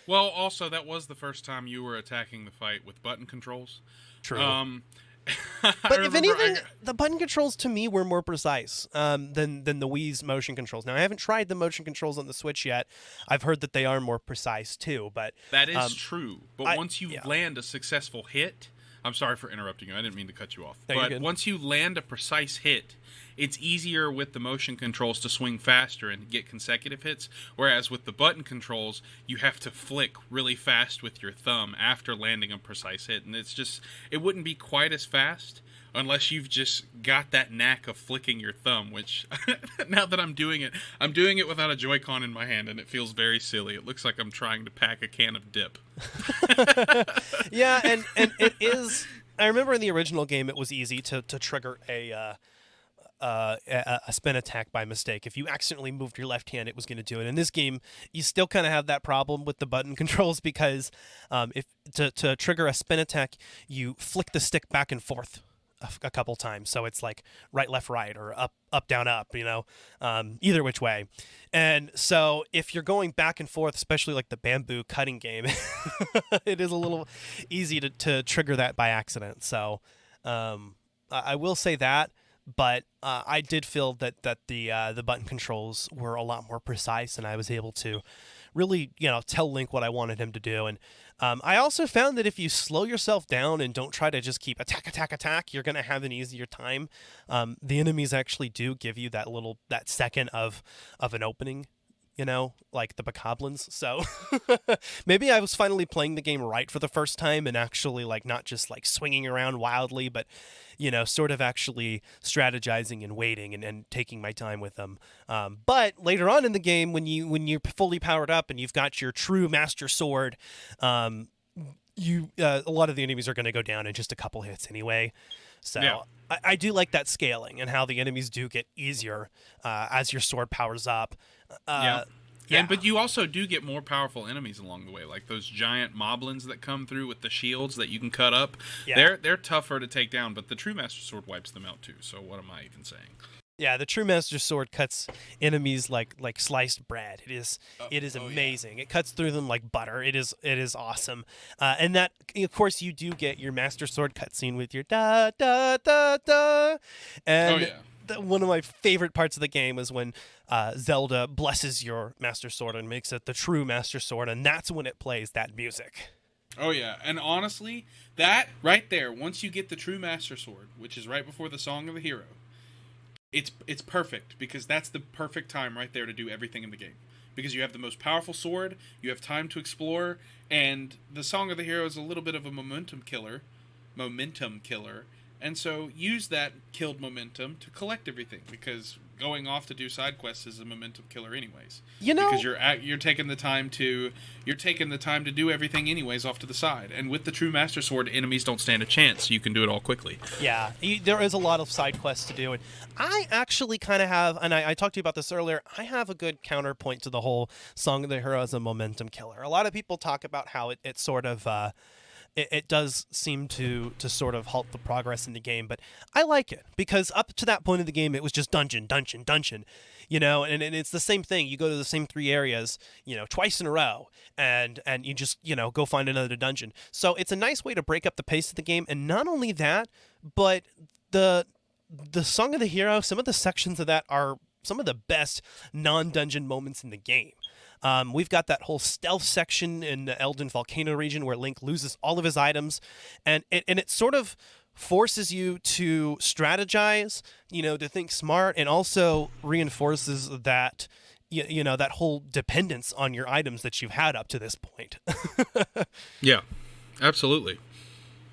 S3: Well, also, that was the first time you were attacking the fight with button controls.
S2: True. But if anything, the button controls to me were more precise than the Wii's motion controls. Now, I haven't tried the motion controls on the Switch yet. I've heard that they are more precise, too. But
S3: that is true. But once you land a successful hit... I'm sorry for interrupting you. I didn't mean to cut you off.
S2: No,
S3: but once you land a precise hit, it's easier with the motion controls to swing faster and get consecutive hits, whereas with the button controls, you have to flick really fast with your thumb after landing a precise hit. And it wouldn't be quite as fast unless you've just got that knack of flicking your thumb, which now that I'm doing it without a Joy-Con in my hand, and it feels very silly. It looks like I'm trying to pack a can of dip.
S2: Yeah, and it is... I remember in the original game it was easy to trigger a spin attack by mistake. If you accidentally moved your left hand, it was going to do it. In this game, you still kind of have that problem with the button controls, because if to trigger a spin attack, you flick the stick back and forth a couple times, so it's like right, left, right, or up, down, up, either which way. And so if you're going back and forth, especially like the bamboo cutting game, it is a little easy to trigger that by accident. So I will say that, but I did feel that the button controls were a lot more precise, and I was able to really tell Link what I wanted him to do. And I also found that if you slow yourself down and don't try to just keep attack, you're going to have an easier time. The enemies actually do give you that second of an opening, like the bokoblins. So maybe I was finally playing the game right for the first time, and actually like not just like swinging around wildly, but sort of actually strategizing and waiting and taking my time with them. But later on in the game, when you're fully powered up and you've got your true Master Sword, a lot of the enemies are going to go down in just a couple hits anyway. So I do like that scaling and how the enemies do get easier as your sword powers up.
S3: Yeah.
S2: Yeah.
S3: But you also do get more powerful enemies along the way, like those giant moblins that come through with the shields that you can cut up.
S2: Yeah.
S3: They're tougher to take down, but the True Master Sword wipes them out too. So what am I even saying?
S2: Yeah, the True Master Sword cuts enemies like sliced bread. It is amazing. It cuts through them like butter. It is awesome. And that, of course, you do get your Master Sword cutscene with your da da da da. And one of my favorite parts of the game is when Zelda blesses your Master Sword and makes it the True Master Sword, and that's when it plays that music.
S3: Oh yeah, and honestly, that right there, once you get the True Master Sword, which is right before the Song of the Hero, it's perfect, because that's the perfect time right there to do everything in the game. Because you have the most powerful sword, you have time to explore, and the Song of the Hero is a little bit of a momentum killer, and so use that killed momentum to collect everything, because going off to do side quests is a momentum killer anyways.
S2: You know,
S3: because you're taking the time to do everything anyways off to the side. And with the True Master Sword, enemies don't stand a chance. So you can do it all quickly.
S2: Yeah, there is a lot of side quests to do, and I actually kind of have, and I talked to you about this earlier, I have a good counterpoint to the whole Song of the Hero as a momentum killer. A lot of people talk about how it sort of it does seem to sort of halt the progress in the game, but I like it, because up to that point of the game, it was just dungeon, you know, and it's the same thing. You go to the same 3 areas, you know, twice in a row, and you just, you know, go find another dungeon. So it's a nice way to break up the pace of the game, and not only that, but the Song of the Hero, some of the sections of that are some of the best non-dungeon moments in the game. We've got that whole stealth section in the Elden Volcano region where Link loses all of his items, and it sort of forces you to strategize, you know, to think smart, and also reinforces that, you know, that whole dependence on your items that you've had up to this point.
S3: Yeah, absolutely.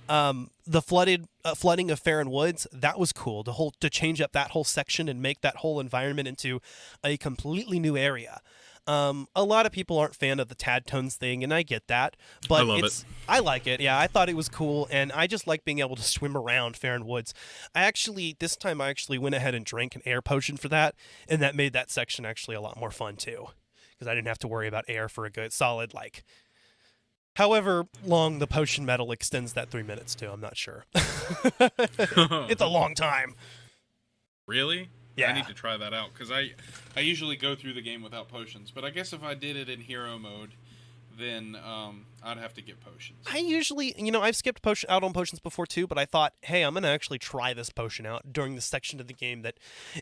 S2: The flooding of Farron Woods, that was cool. To change up that whole section and make that whole environment into a completely new area. A lot of people aren't fan of the Tad Tones thing, and I get that, but I like it. Yeah, I thought it was cool, and I just like being able to swim around Farron Woods. This time I went ahead and drank an air potion for that, and that made that section actually a lot more fun too, because I didn't have to worry about air for a good solid, like, however long the potion medal extends that 3 minutes to. I'm not sure. It's a long time.
S3: Really?
S2: Yeah.
S3: I need to try that out, because I usually go through the game without potions, but I guess if I did it in hero mode, then I'd have to get potions.
S2: I usually, you know, I've skipped out on potions before too, but I thought, hey, I'm going to actually try this potion out during the section of the game that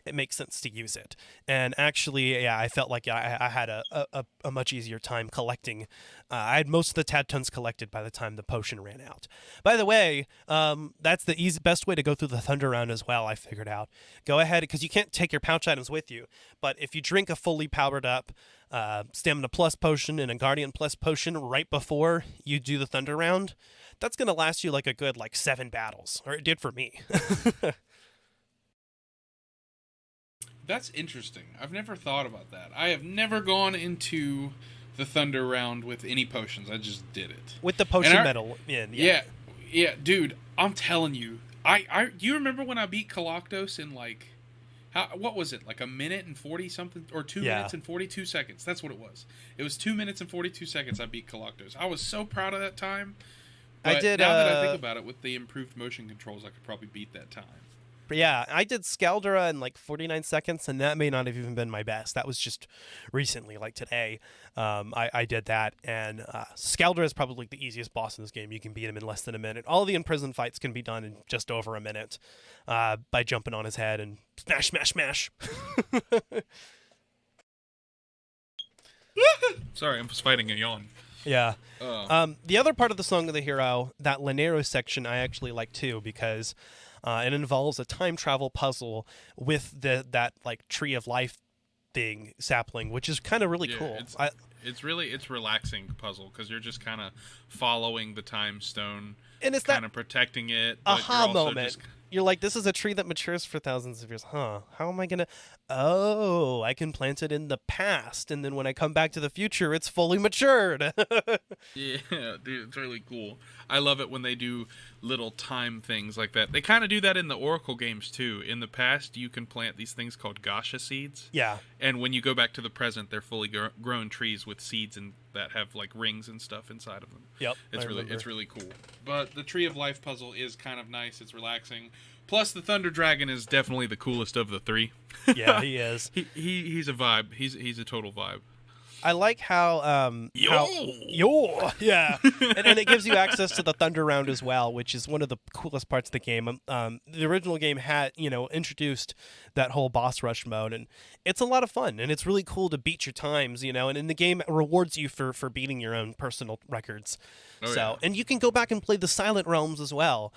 S2: it makes sense to use it. And actually, yeah, I felt like I had a much easier time collecting. I had most of the Tad Tones collected by the time the potion ran out. By the way, that's the best way to go through the Thunder Round as well, I figured out. Go ahead, because you can't take your pouch items with you, but if you drink a fully powered up Stamina Plus potion and a Guardian Plus potion right before you do the Thunder Round, that's going to last you like a good 7 battles, or it did for me.
S3: That's interesting. I've never thought about that. I have never gone into the Thunder Round with any potions. I just did it.
S2: With the potion medal in, yeah.
S3: Yeah, dude, I'm telling you. Do you remember when I beat Coloctos in what was it, like a minute and 40 something, or 2 minutes and 42 seconds? That's what it was. It was 2 minutes and 42 seconds I beat Coloctos. I was so proud of that time. But
S2: I did.
S3: Now that I think about it, with the improved motion controls, I could probably beat that time.
S2: But yeah, I did Scaldera in 49 seconds, and that may not have even been my best. That was just recently, like today. I did that, and Scaldera is probably the easiest boss in this game. You can beat him in less than a minute. All the imprisoned fights can be done in just over a minute by jumping on his head and smash, smash, smash.
S3: Sorry, I was fighting a yawn.
S2: Yeah. The other part of the Song of the Hero, that Lanero section, I actually like too, because it involves a time travel puzzle with that Tree of Life thing sapling, which is kind of really cool.
S3: It's relaxing puzzle, because you're just kind of following the time stone,
S2: and it's
S3: kind of protecting it.
S2: Aha moment. You're like, this is a tree that matures for thousands of years. Huh? How am I gonna? Oh, I can plant it in the past, and then when I come back to the future, it's fully matured.
S3: Yeah, dude, it's really cool. I love it when they do little time things like that. They kind of do that in the Oracle games too. In the past, you can plant these things called gacha seeds.
S2: Yeah.
S3: And when you go back to the present, they're fully grown trees with seeds and that have like rings and stuff inside of them.
S2: Yep.
S3: It's really cool. But the Tree of Life puzzle is kind of nice. It's relaxing. Plus, the Thunder Dragon is definitely the coolest of the three.
S2: Yeah, he is.
S3: He's a vibe. He's a total vibe.
S2: I like how yeah, and it gives you access to the Thunder Round as well, which is one of the coolest parts of the game. The original game had introduced that whole boss rush mode, and it's a lot of fun, and it's really cool to beat your times, and in the game it rewards you for beating your own personal records. And you can go back and play the Silent Realms as well.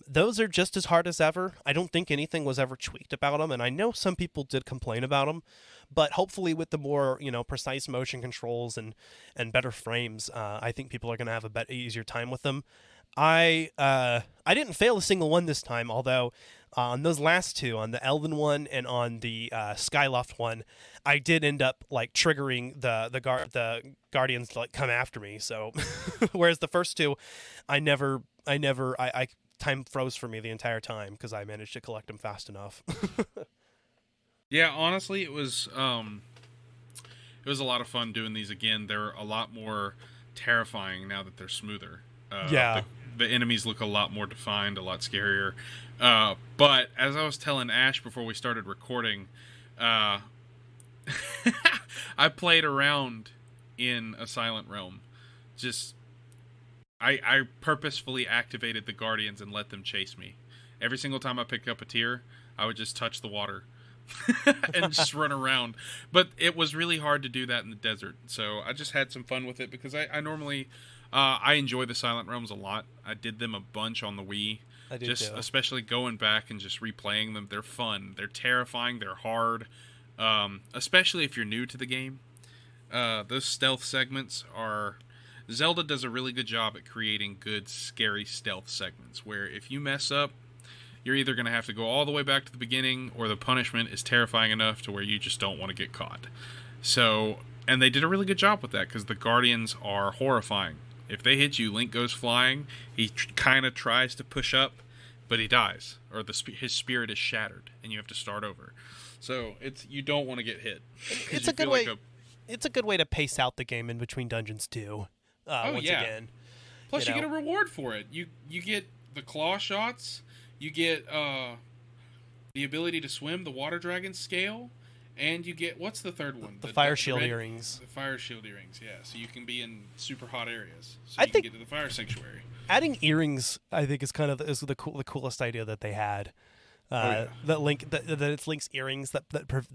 S2: Those are just as hard as ever. I don't think anything was ever tweaked about them, and I know some people did complain about them, but hopefully with the more precise motion controls and better frames, I think people are going to have a easier time with them. I didn't fail a single one this time, although on those last two, on the Elven one and on the Skyloft one, I did end up like triggering the Guardians to like come after me. So whereas the first two, I time froze for me the entire time because I managed to collect them fast enough.
S3: Yeah, honestly, it was a lot of fun doing these again. They're a lot more terrifying now that they're smoother. The enemies look a lot more defined, a lot scarier. But as I was telling Ash before we started recording, I played around in a Silent Realm. I purposefully activated the Guardians and let them chase me. Every single time I picked up a tear, I would just touch the water and just run around. But it was really hard to do that in the desert. So I just had some fun with it because I normally I enjoy the Silent Realms a lot. I did them a bunch on the Wii.
S2: I do too.
S3: Especially going back and just replaying them. They're fun. They're terrifying. They're hard. Especially if you're new to the game. Those stealth segments are... Zelda does a really good job at creating good, scary stealth segments, where if you mess up, you're either going to have to go all the way back to the beginning, or the punishment is terrifying enough to where you just don't want to get caught. So, and they did a really good job with that, because the Guardians are horrifying. If they hit you, Link goes flying, he kind of tries to push up, but he dies, or his spirit is shattered, and you have to start over. So, you don't want to get hit.
S2: It's a good way. It's a good way to pace out the game in between dungeons too. Again,
S3: plus you get a reward for it. You get the claw shots, you get the ability to swim, the water dragon scale, and you get, what's the third one?
S2: The fire shield earrings.
S3: The fire shield earrings, yeah. So you can be in super hot areas. So you can get to the fire sanctuary.
S2: Adding earrings, I think, is kind of the coolest idea that they had. That it's Link's earrings that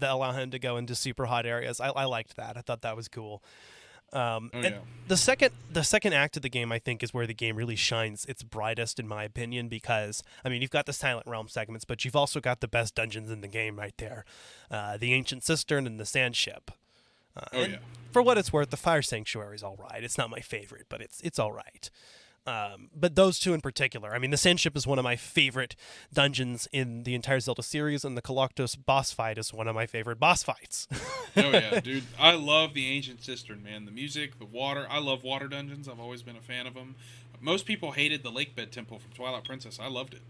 S2: allow him to go into super hot areas. I liked that. I thought that was cool. The second act of the game, I think, is where the game really shines its brightest, in my opinion, because you've got the Silent Realm segments, but you've also got the best dungeons in the game right there, the Ancient Cistern and the Sand Ship. For what it's worth, the Fire Sanctuary is all right. It's not my favorite, but it's all right. But those two in particular, the Sand Ship is one of my favorite dungeons in the entire Zelda series, and the Colossus boss fight is one of my favorite boss fights.
S3: Oh yeah, dude. I love the Ancient Cistern, man. The music, the water. I love water dungeons. I've always been a fan of them. Most people hated the Lakebed Temple from Twilight Princess. I loved it.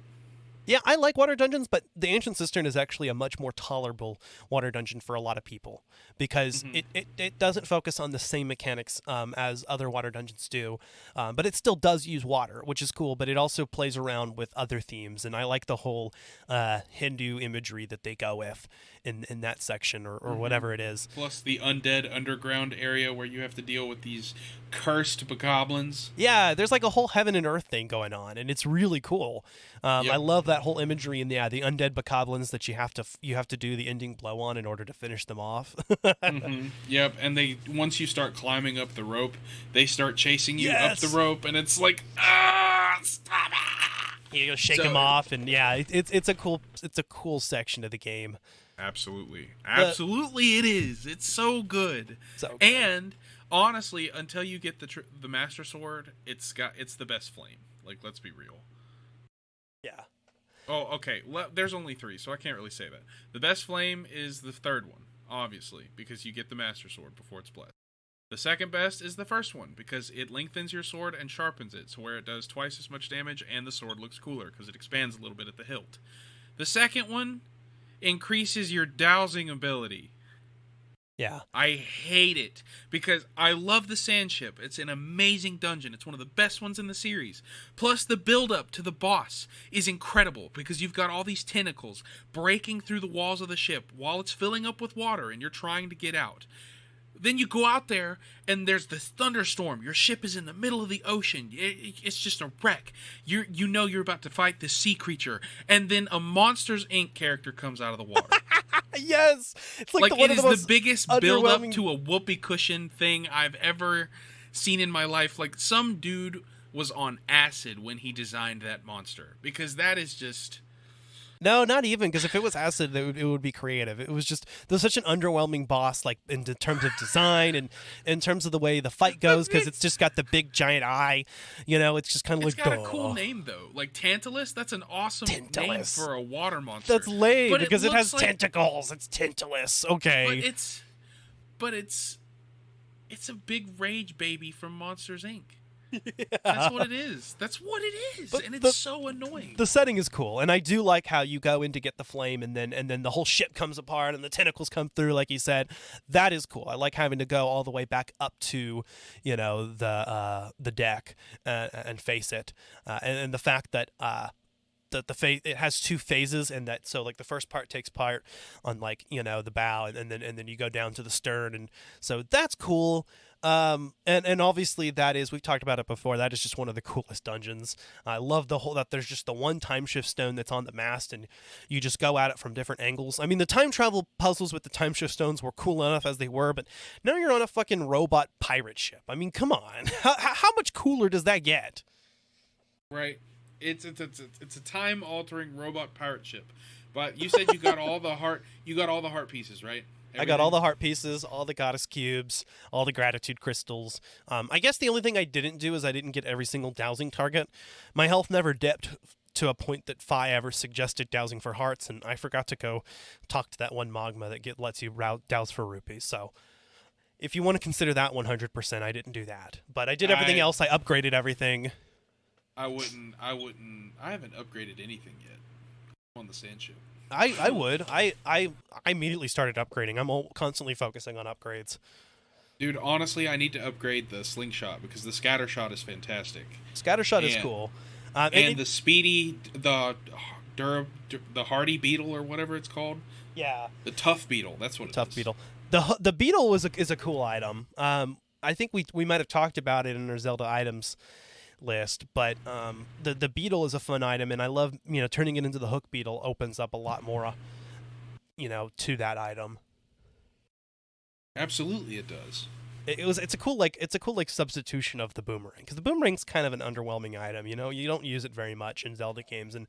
S2: Yeah, I like water dungeons, but the Ancient Cistern is actually a much more tolerable water dungeon for a lot of people because it doesn't focus on the same mechanics as other water dungeons do, but it still does use water, which is cool, but it also plays around with other themes, and I like the whole Hindu imagery that they go with in that section or whatever it is.
S3: Plus the undead underground area where you have to deal with these cursed bokoblins.
S2: Yeah, there's like a whole heaven and earth thing going on, and it's really cool. I love that whole imagery, and the undead bokoblins that you have to do the ending blow on in order to finish them off.
S3: Yep, and once you start climbing up the rope, they start chasing you up the rope, and it's like, stop it!
S2: You go shake them off, and it's a cool section of the game.
S3: Absolutely, it is. It's so good. And honestly, until you get the Master Sword, it's the best flame. Like, let's be real.
S2: Yeah.
S3: Oh, okay. Well, there's only 3, so I can't really say that. The best flame is the third one, obviously, because you get the Master Sword before it's blessed. The second best is the first one, because it lengthens your sword and sharpens it, so where it does twice as much damage, and the sword looks cooler, because it expands a little bit at the hilt. The second one increases your dowsing ability.
S2: Yeah.
S3: I hate it because I love the sand ship. It's an amazing dungeon. It's one of the best ones in the series. Plus, the build-up to the boss is incredible because you've got all these tentacles breaking through the walls of the ship while it's filling up with water and you're trying to get out. Then you go out there, and there's this thunderstorm. Your ship is in the middle of the ocean. It's just a wreck. You know you're about to fight this sea creature, and then a Monsters, Inc. character comes out of the water.
S2: Yes! It's
S3: Like
S2: one
S3: it
S2: of
S3: is
S2: the most
S3: the biggest build-up
S2: underwhelming-
S3: to a whoopee cushion thing I've ever seen in my life. Like, some dude was on acid when he designed that monster, because that is just...
S2: No, not even, because if it was acid, it would be creative. It was just, there's such an underwhelming boss, like, in terms of design and in terms of the way the fight goes, because it's just got the big giant eye, you know, it's just kind of
S3: It's
S2: like,
S3: got a cool name, though. Like, Tantalus, that's an awesome name
S2: Tantalus.
S3: for a water monster.
S2: That's lame,
S3: But
S2: because it has
S3: looks like-
S2: tentacles. It's Tantalus. Okay.
S3: But it's a big rage baby from Monsters, Inc. That's what it is. That's what it is.
S2: But
S3: and it's so annoying.
S2: The setting is cool, and I do like how you go in to get the flame, and then the whole ship comes apart, and the tentacles come through, like you said. That is cool. I like having to go all the way back up to, you know, the deck and face it, and the fact that it has 2 phases, and that so like the first part takes part on, like, you know, the bow, and then you go down to the stern, and so that's cool. And obviously that is, we've talked about it before, that is just one of the coolest dungeons. I love that there's just the one time shift stone that's on the mast, and you just go at it from different angles. I mean, the time travel puzzles with the time shift stones were cool enough as they were, but now you're on a fucking robot pirate ship. I mean, come on. How much cooler does that get?
S3: Right. It's a time altering robot pirate ship. But you said you got all the heart pieces, right?
S2: I got all the heart pieces, all the goddess cubes, all the gratitude crystals. I guess the only thing I didn't do is I didn't get every single dowsing target. My health never dipped to a point that Fi ever suggested dowsing for hearts, and I forgot to go talk to that one Magma that lets you douse for rupees. So if you want to consider that 100%, I didn't do that. But I did everything else. I upgraded everything.
S3: I haven't upgraded anything yet on the sand ship.
S2: I would. I immediately started upgrading. I'm constantly focusing on upgrades.
S3: Dude, honestly, I need to upgrade the slingshot because the scatter shot is fantastic.
S2: Scattershot is cool.
S3: And the speedy, the hardy beetle or whatever it's called.
S2: Yeah.
S3: The tough beetle. That's what it is.
S2: Tough beetle. The beetle is a cool item. I think we might have talked about it in our Zelda items list, but the beetle is a fun item, and I love, you know, turning it into the hook beetle opens up a lot more, you know, to that item.
S3: Absolutely, it does.
S2: It's a cool substitution of the boomerang, because the boomerang's kind of an underwhelming item. You know, you don't use it very much in Zelda games, and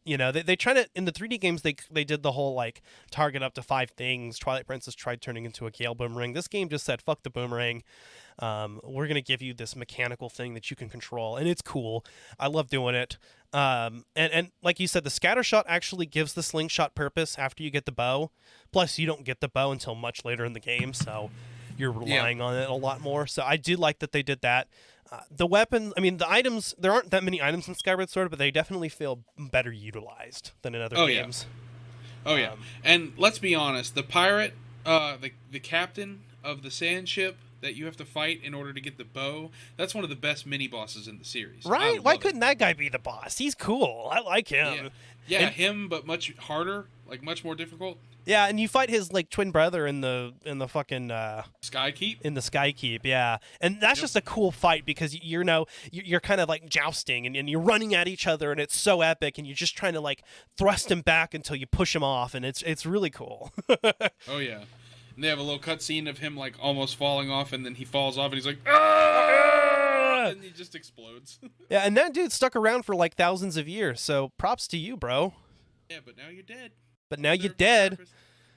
S2: you know they try to, in the 3D games they did the whole like target up to 5 things. Twilight Princess tried turning into a Gale boomerang. This game just said fuck the boomerang. We're gonna give you this mechanical thing that you can control, and it's cool. I love doing it. And like you said, the scatter shot actually gives the slingshot purpose after you get the bow. Plus, you don't get the bow until much later in the game, so you're relying on it a lot more. So I do like that they did that. The weapon, I mean, the items, there aren't that many items in Skyward Sword, but they definitely feel better utilized than in other games.
S3: Oh, yeah. And let's be honest, the pirate, the captain of the sand ship that you have to fight in order to get the bow, that's one of the best mini-bosses in the series.
S2: Right? Why couldn't that guy be the boss? He's cool. I like him.
S3: Yeah, him, but much harder, like much more difficult.
S2: Yeah, and you fight his like twin brother in the fucking
S3: Sky Keep.
S2: In the Sky Keep, yeah, and that's just a cool fight because you're kind of like jousting and you're running at each other, and it's so epic, and you're just trying to like thrust him back until you push him off, and it's really cool.
S3: Oh yeah, and they have a little cutscene of him like almost falling off, and then he falls off, and he's like, ah! And he just explodes.
S2: Yeah, and that dude stuck around for like thousands of years, so props to you, bro.
S3: Yeah, but now you're dead.
S2: But now you're dead.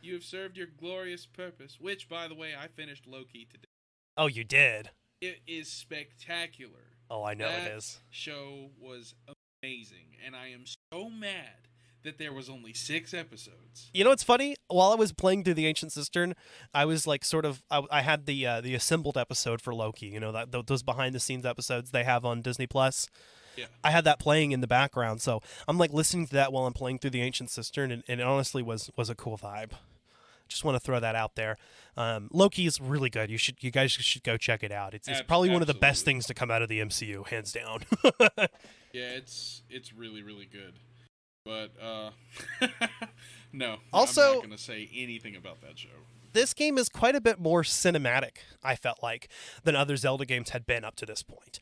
S3: You have served your glorious purpose, which, by the way, I finished Loki today.
S2: Oh, you did?
S3: It is spectacular.
S2: Oh, I know it is.
S3: Show was amazing, and I am so mad that there was only 6 episodes.
S2: You know what's funny? While I was playing through the Ancient Cistern, I was like, I had the assembled episode for Loki. You know, those behind the scenes episodes they have on Disney Plus.
S3: Yeah.
S2: I had that playing in the background, so I'm like listening to that while I'm playing through the Ancient Cistern, and it honestly was a cool vibe. Just want to throw that out there. Loki is really good. You guys should go check it out. It's probably one of the best things to come out of the MCU, hands down.
S3: Yeah, it's really, really good. But no,
S2: also,
S3: I'm not going to say anything about that show.
S2: This game is quite a bit more cinematic, I felt like, than other Zelda games had been up to this point.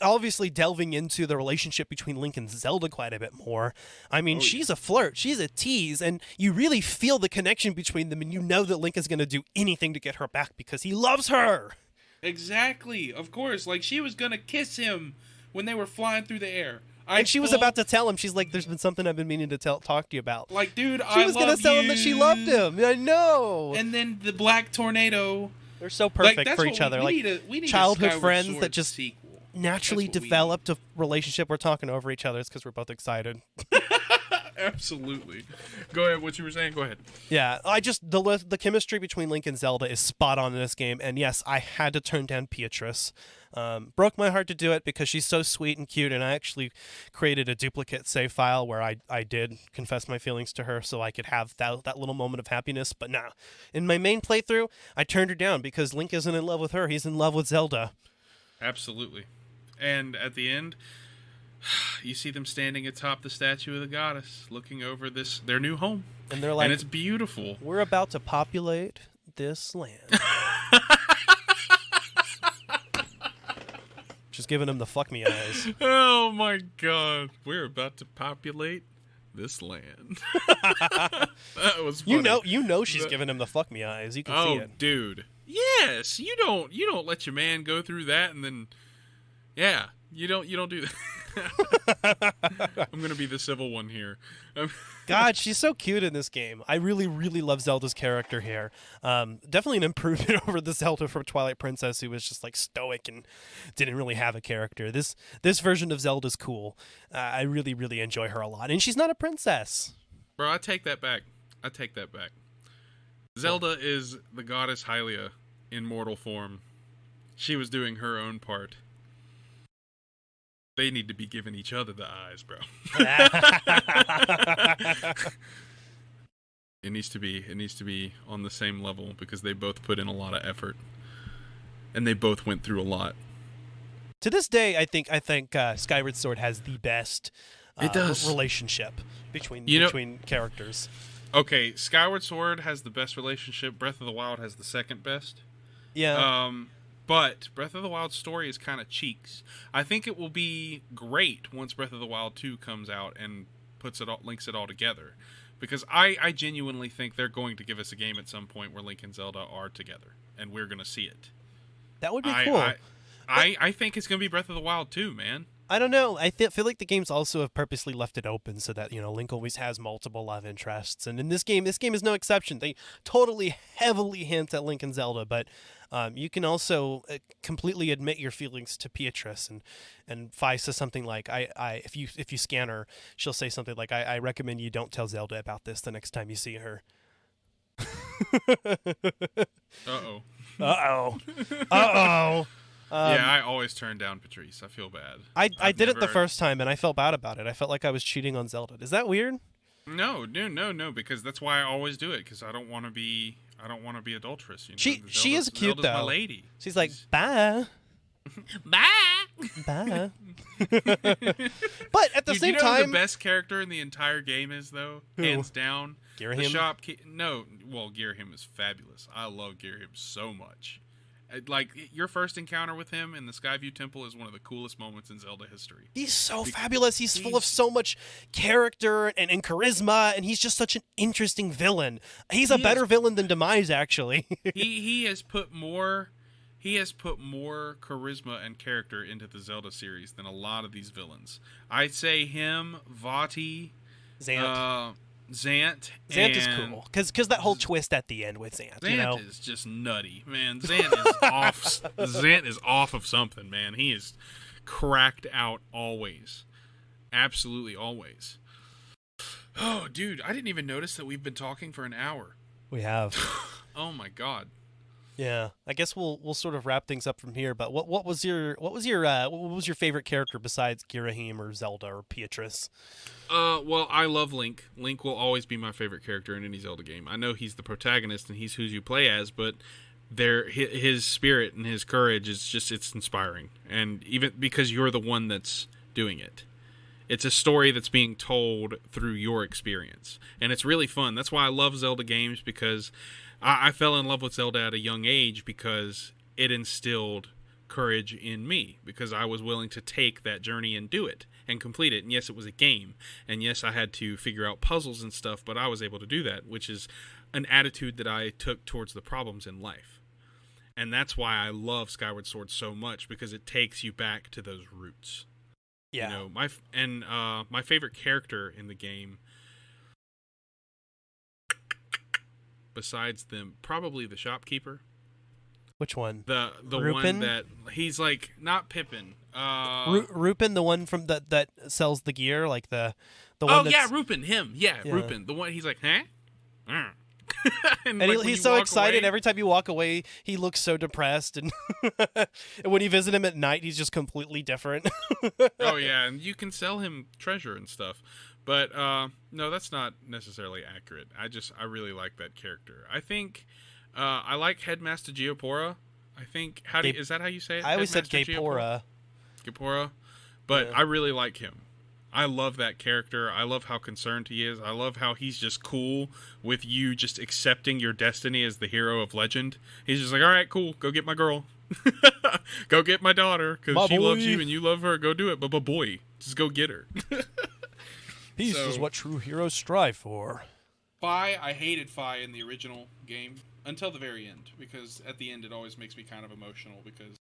S2: Obviously delving into the relationship between Link and Zelda quite a bit more. I mean, she's a flirt, she's a tease, and you really feel the connection between them, and you know that Link is going to do anything to get her back because he loves her.
S3: Exactly, of course. Like, she was going to kiss him when they were flying through the air.
S2: And she was about to tell him, she's like, there's been something I've been meaning to talk to you about.
S3: Like, dude,
S2: she was going to tell him that she loved him. I know.
S3: And then the black tornado.
S2: They're so perfect for each other.
S3: We
S2: like
S3: need
S2: childhood
S3: a
S2: friends
S3: Sword
S2: that just
S3: sequel.
S2: Naturally developed a relationship. We're talking over each other. It's because we're both excited.
S3: Absolutely. Go ahead. What you were saying? Go ahead.
S2: Yeah, the chemistry between Link and Zelda is spot on in this game, and yes, I had to turn down Beatrice. Broke my heart to do it because she's so sweet and cute, and I actually created a duplicate save file where I did confess my feelings to her so I could have that little moment of happiness. But nah, in my main playthrough, I turned her down because Link isn't in love with her; he's in love with Zelda.
S3: Absolutely. And at the end, you see them standing atop the statue of the goddess, looking over their new home.
S2: And they're like,
S3: and it's beautiful.
S2: We're about to populate this land. Just giving him the fuck me eyes.
S3: Oh my god. We're about to populate this land. That was funny.
S2: You know she's giving him the fuck me eyes. You can see it.
S3: Oh, dude. Yes, you don't let your man go through that and then you don't do that. I'm going to be the civil one here.
S2: God, she's so cute in this game. I really, really love Zelda's character here. Definitely an improvement over the Zelda from Twilight Princess, who was just like stoic and didn't really have a character. This version of Zelda's cool. I really, really enjoy her a lot. And she's not a princess.
S3: Bro, I take that back. Zelda is the goddess Hylia in mortal form. She was doing her own part. They need to be giving each other the eyes, bro. It needs to be on the same level because they both put in a lot of effort, and they both went through a lot.
S2: To this day, I think Skyward Sword has the best relationship between characters.
S3: Okay, Skyward Sword has the best relationship. Breath of the Wild has the second best.
S2: Yeah.
S3: But Breath of the Wild story is kind of cheeks. I think it will be great once Breath of the Wild 2 comes out and links it all together. Because I genuinely think they're going to give us a game at some point where Link and Zelda are together. And we're going to see it.
S2: That would be cool.
S3: I think it's going to be Breath of the Wild 2, man.
S2: I don't know. I feel like the games also have purposely left it open so that, Link always has multiple love interests. And in this game is no exception. They totally heavily hint at Link and Zelda, but you can also completely admit your feelings to Beatrice. And Fi says something like, if you scan her, she'll say something like, I recommend you don't tell Zelda about this the next time you see her.
S3: Uh-oh.
S2: Uh-oh. Uh-oh.
S3: Yeah, I always turn down Patrice. I feel bad.
S2: I did it the first time, and I felt bad about it. I felt like I was cheating on Zelda. Is that weird?
S3: No, because that's why I always do it, because I don't want to be adulterous.
S2: She is cute,
S3: Zelda's
S2: though.
S3: My lady.
S2: She's like, bye.
S3: Bye.
S2: But at the same time,
S3: the best character in the entire game is, though?
S2: Who?
S3: Hands down.
S2: Girahim?
S3: The shopkeeper. No, well, Girahim is fabulous. I love Girahim so much. Like, your first encounter with him in the Skyview Temple is one of the coolest moments in Zelda history.
S2: He's so fabulous. He's full of so much character and charisma, and he's just such an interesting villain. He's a better villain than Demise, actually.
S3: he has put more charisma and character into the Zelda series than a lot of these villains. I'd say him, Vati,
S2: Zant.
S3: Zant
S2: is cool because that whole twist at the end with Zant.
S3: Zant is just nutty, man. Zant is off. Zant is off of something, man. He is cracked out always. Absolutely, always. Oh, dude, I didn't even notice that we've been talking for an hour.
S2: We have.
S3: Oh my god.
S2: Yeah, I guess we'll sort of wrap things up from here. But what was your favorite character besides Girahim or Zelda or Beatrice?
S3: Well, I love Link. Link will always be my favorite character in any Zelda game. I know he's the protagonist and he's who you play as, but his spirit and his courage it's inspiring. And even because you're the one that's doing it. It's a story that's being told through your experience. And it's really fun. That's why I love Zelda games, because I fell in love with Zelda at a young age because it instilled courage in me, because I was willing to take that journey and do it and complete it. And yes, it was a game. And yes, I had to figure out puzzles and stuff, but I was able to do that, which is an attitude that I took towards the problems in life. And that's why I love Skyward Sword so much, because it takes you back to those roots.
S2: Yeah.
S3: You know, my favorite character in the game, besides them, probably the shopkeeper.
S2: Which one?
S3: The
S2: Rupin?
S3: one that he's like, not Pippin.
S2: Rupin, the one from that sells the gear, like the one.
S3: Oh
S2: that's...
S3: yeah, Rupin. Him. Yeah, Rupin. The one he's like, huh?
S2: and
S3: like,
S2: he's so excited
S3: away,
S2: every time you walk away. He looks so depressed, and and when you visit him at night, he's just completely different.
S3: Oh yeah, and you can sell him treasure and stuff. But no, that's not necessarily accurate. I really like that character. I think I like Headmaster Giapora. I think is that how you say it?
S2: I always said
S3: Headmaster
S2: Gapora.
S3: Gapora, but
S2: Yeah.
S3: I really like him. I love that character. I love how concerned he is. I love how he's just cool with you just accepting your destiny as the hero of legend. He's just like, all right, cool, go get my girl. Go get my daughter, because she loves you and you love her. Go do it, but boy, just go get her.
S2: Peace is what true heroes strive for.
S3: Fi, I hated Fi in the original game until the very end, because at the end it always makes me kind of emotional, because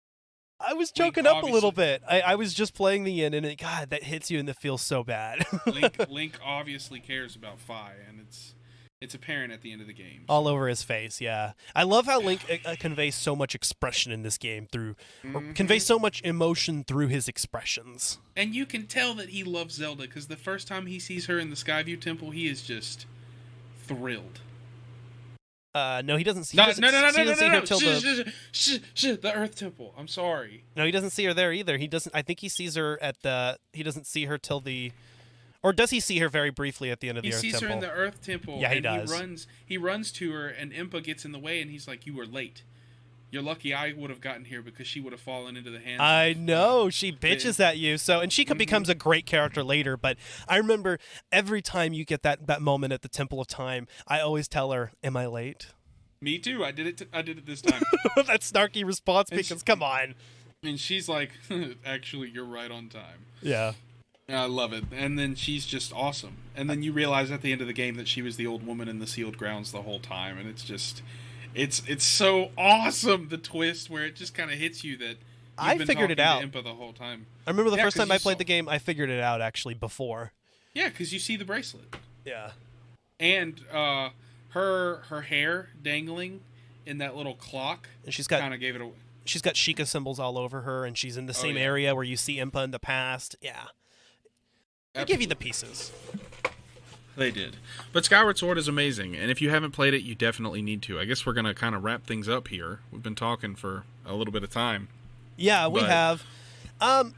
S2: I was choking up a little bit. I was just playing the end, and God, that hits you and it feels so bad.
S3: Link obviously cares about Fi, and it's apparent at the end of the game.
S2: All over his face, yeah. I love how Link conveys so much expression in this game or conveys so much emotion through his expressions.
S3: And you can tell that he loves Zelda, because the first time he sees her in the Skyview Temple, he is just thrilled.
S2: No, he doesn't see.
S3: No,
S2: her till
S3: the Earth Temple. I'm sorry.
S2: No, he doesn't see her there either. He doesn't. I think he sees her He doesn't see her till the. Or does he see her very briefly at the end of the Earth Temple?
S3: He sees her in the Earth Temple.
S2: Yeah, he
S3: and
S2: does.
S3: He runs to her, and Impa gets in the way, and he's like, "You were late. You're lucky I would have gotten here, because she would have fallen into the hands."
S2: I know, she bitches at you. So, and she becomes a great character later. But I remember every time you get that moment at the Temple of Time, I always tell her, "Am I late?"
S3: Me too. I did it this time.
S2: That snarky response, because come on.
S3: And she's like, "Actually, you're right on time."
S2: Yeah.
S3: I love it. And then she's just awesome. And then you realize at the end of the game that she was the old woman in the sealed grounds the whole time, and it's just. It's so awesome, the twist where it just kind of hits you that
S2: I figured it out.
S3: Impa the whole time.
S2: I remember the first time I played the game, I figured it out actually before.
S3: Yeah, because you see the bracelet.
S2: Yeah.
S3: And her hair dangling in that little clock.
S2: And she's got
S3: kind of gave it away.
S2: She's got Sheikah symbols all over her, and she's in the same area where you see Impa in the past. Yeah. They give you the pieces.
S3: They did. But Skyward Sword is amazing, and if you haven't played it, you definitely need to. I guess we're going to kind of wrap things up here. We've been talking for a little bit of time.
S2: Yeah, we have.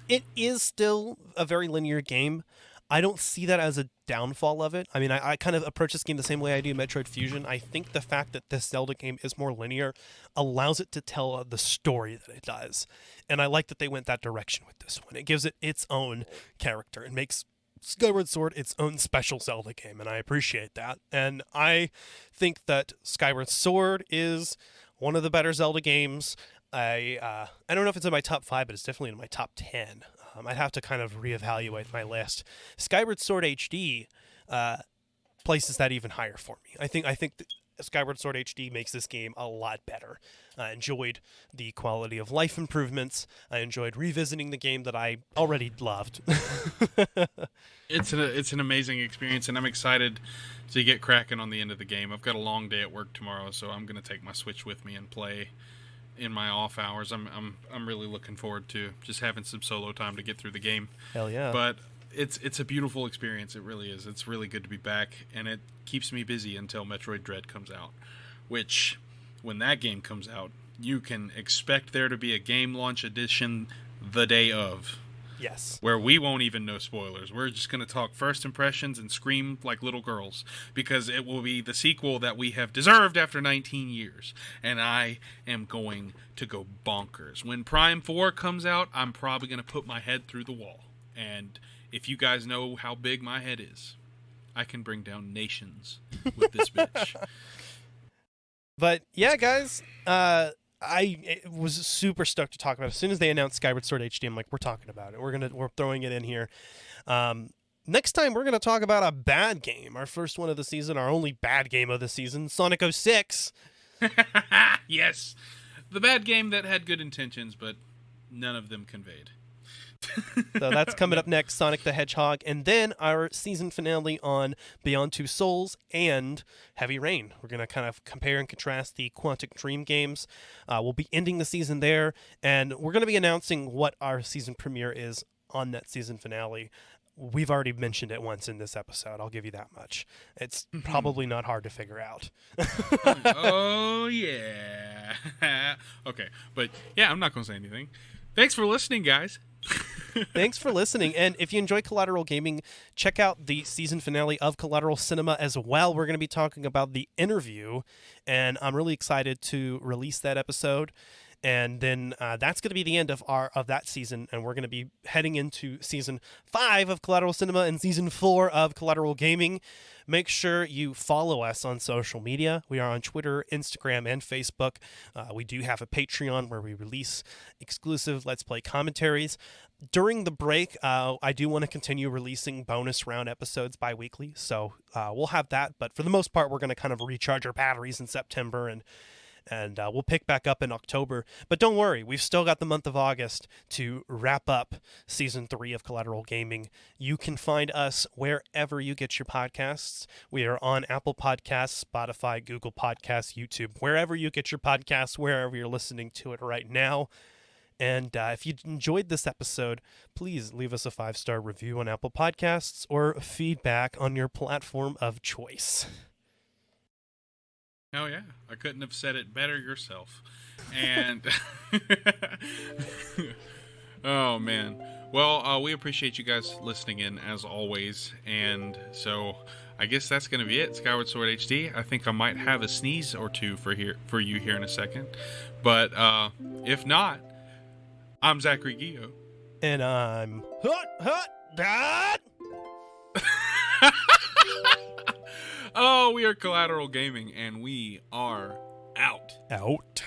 S2: It is still a very linear game. I don't see that as a downfall of it. I mean, I kind of approach this game the same way I do Metroid Fusion. I think the fact that this Zelda game is more linear allows it to tell the story that it does. And I like that they went that direction with this one. It gives it its own character. It makes Skyward Sword its own special Zelda game, and I appreciate that. And I think that Skyward Sword is one of the better Zelda games. I don't know if it's in my top 5, but it's definitely in my top 10. I'd have to kind of reevaluate my list. Skyward Sword HD places that even higher for me. I think that Skyward Sword HD makes this game a lot better. I enjoyed the quality of life improvements. I enjoyed revisiting the game that I already loved.
S3: It's an amazing experience, and I'm excited to get cracking on the end of the game. I've got a long day at work tomorrow, so I'm going to take my Switch with me and play in my off hours. I'm really looking forward to just having some solo time to get through the game.
S2: Hell yeah.
S3: But it's a beautiful experience. It really is. It's really good to be back, and it keeps me busy until Metroid Dread comes out, which, when that game comes out, you can expect there to be a game launch edition the day of.
S2: Yes.
S3: Where we won't even know spoilers. We're just going to talk first impressions and scream like little girls, because it will be the sequel that we have deserved after 19 years. And I am going to go bonkers. When Prime 4 comes out, I'm probably going to put my head through the wall. And if you guys know how big my head is, I can bring down nations with this bitch.
S2: But yeah, guys, I was super stoked to talk about it. As soon as they announced Skyward Sword HD, I'm like, we're talking about it. We're throwing it in here. Next time, we're gonna talk about a bad game. Our first one of the season, our only bad game of the season, Sonic 06.
S3: Yes, the bad game that had good intentions, but none of them conveyed.
S2: So that's coming up next, Sonic the Hedgehog, and then our season finale on Beyond Two Souls and Heavy Rain. We're going to kind of compare and contrast the Quantic Dream games. We'll be ending the season there, and we're going to be announcing what our season premiere is on that season finale. We've already mentioned it once in this episode. I'll give you that much. It's probably not hard to figure out.
S3: Oh, yeah. Okay, but yeah, I'm not going to say anything. Thanks for listening, guys.
S2: Thanks for listening, and if you enjoy Collateral Gaming, check out the season finale of Collateral Cinema as well. We're going to be talking about The Interview, and I'm really excited to release that episode. And then that's going to be the end of that season, and we're going to be heading into season 5 of Collateral Cinema and season 4 of Collateral Gaming. Make sure you follow us on social media. We are on Twitter, Instagram, and Facebook. We do have a Patreon where we release exclusive Let's Play commentaries. During the break, I do want to continue releasing bonus round episodes bi-weekly, so we'll have that. But for the most part, we're going to kind of recharge our batteries in September, and we'll pick back up in October. But don't worry, we've still got the month of August to wrap up Season 3 of Collateral Gaming. You can find us wherever you get your podcasts. We are on Apple Podcasts, Spotify, Google Podcasts, YouTube, wherever you get your podcasts, wherever you're listening to it right now. And if you enjoyed this episode, please leave us a 5-star review on Apple Podcasts or feedback on your platform of choice.
S3: Oh, yeah. I couldn't have said it better yourself. And, oh, man. Well, we appreciate you guys listening in, as always. And so I guess that's going to be it. Skyward Sword HD. I think I might have a sneeze or two for you here in a second. But if not, I'm Zachary Gio.
S2: And I'm Dad.
S3: Oh, we are Collateral Gaming, and we are out.
S2: Out.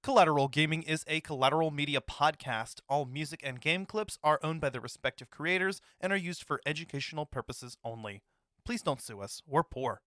S4: Collateral Gaming is a Collateral Media podcast. All music and game clips are owned by their respective creators and are used for educational purposes only. Please don't sue us. We're poor.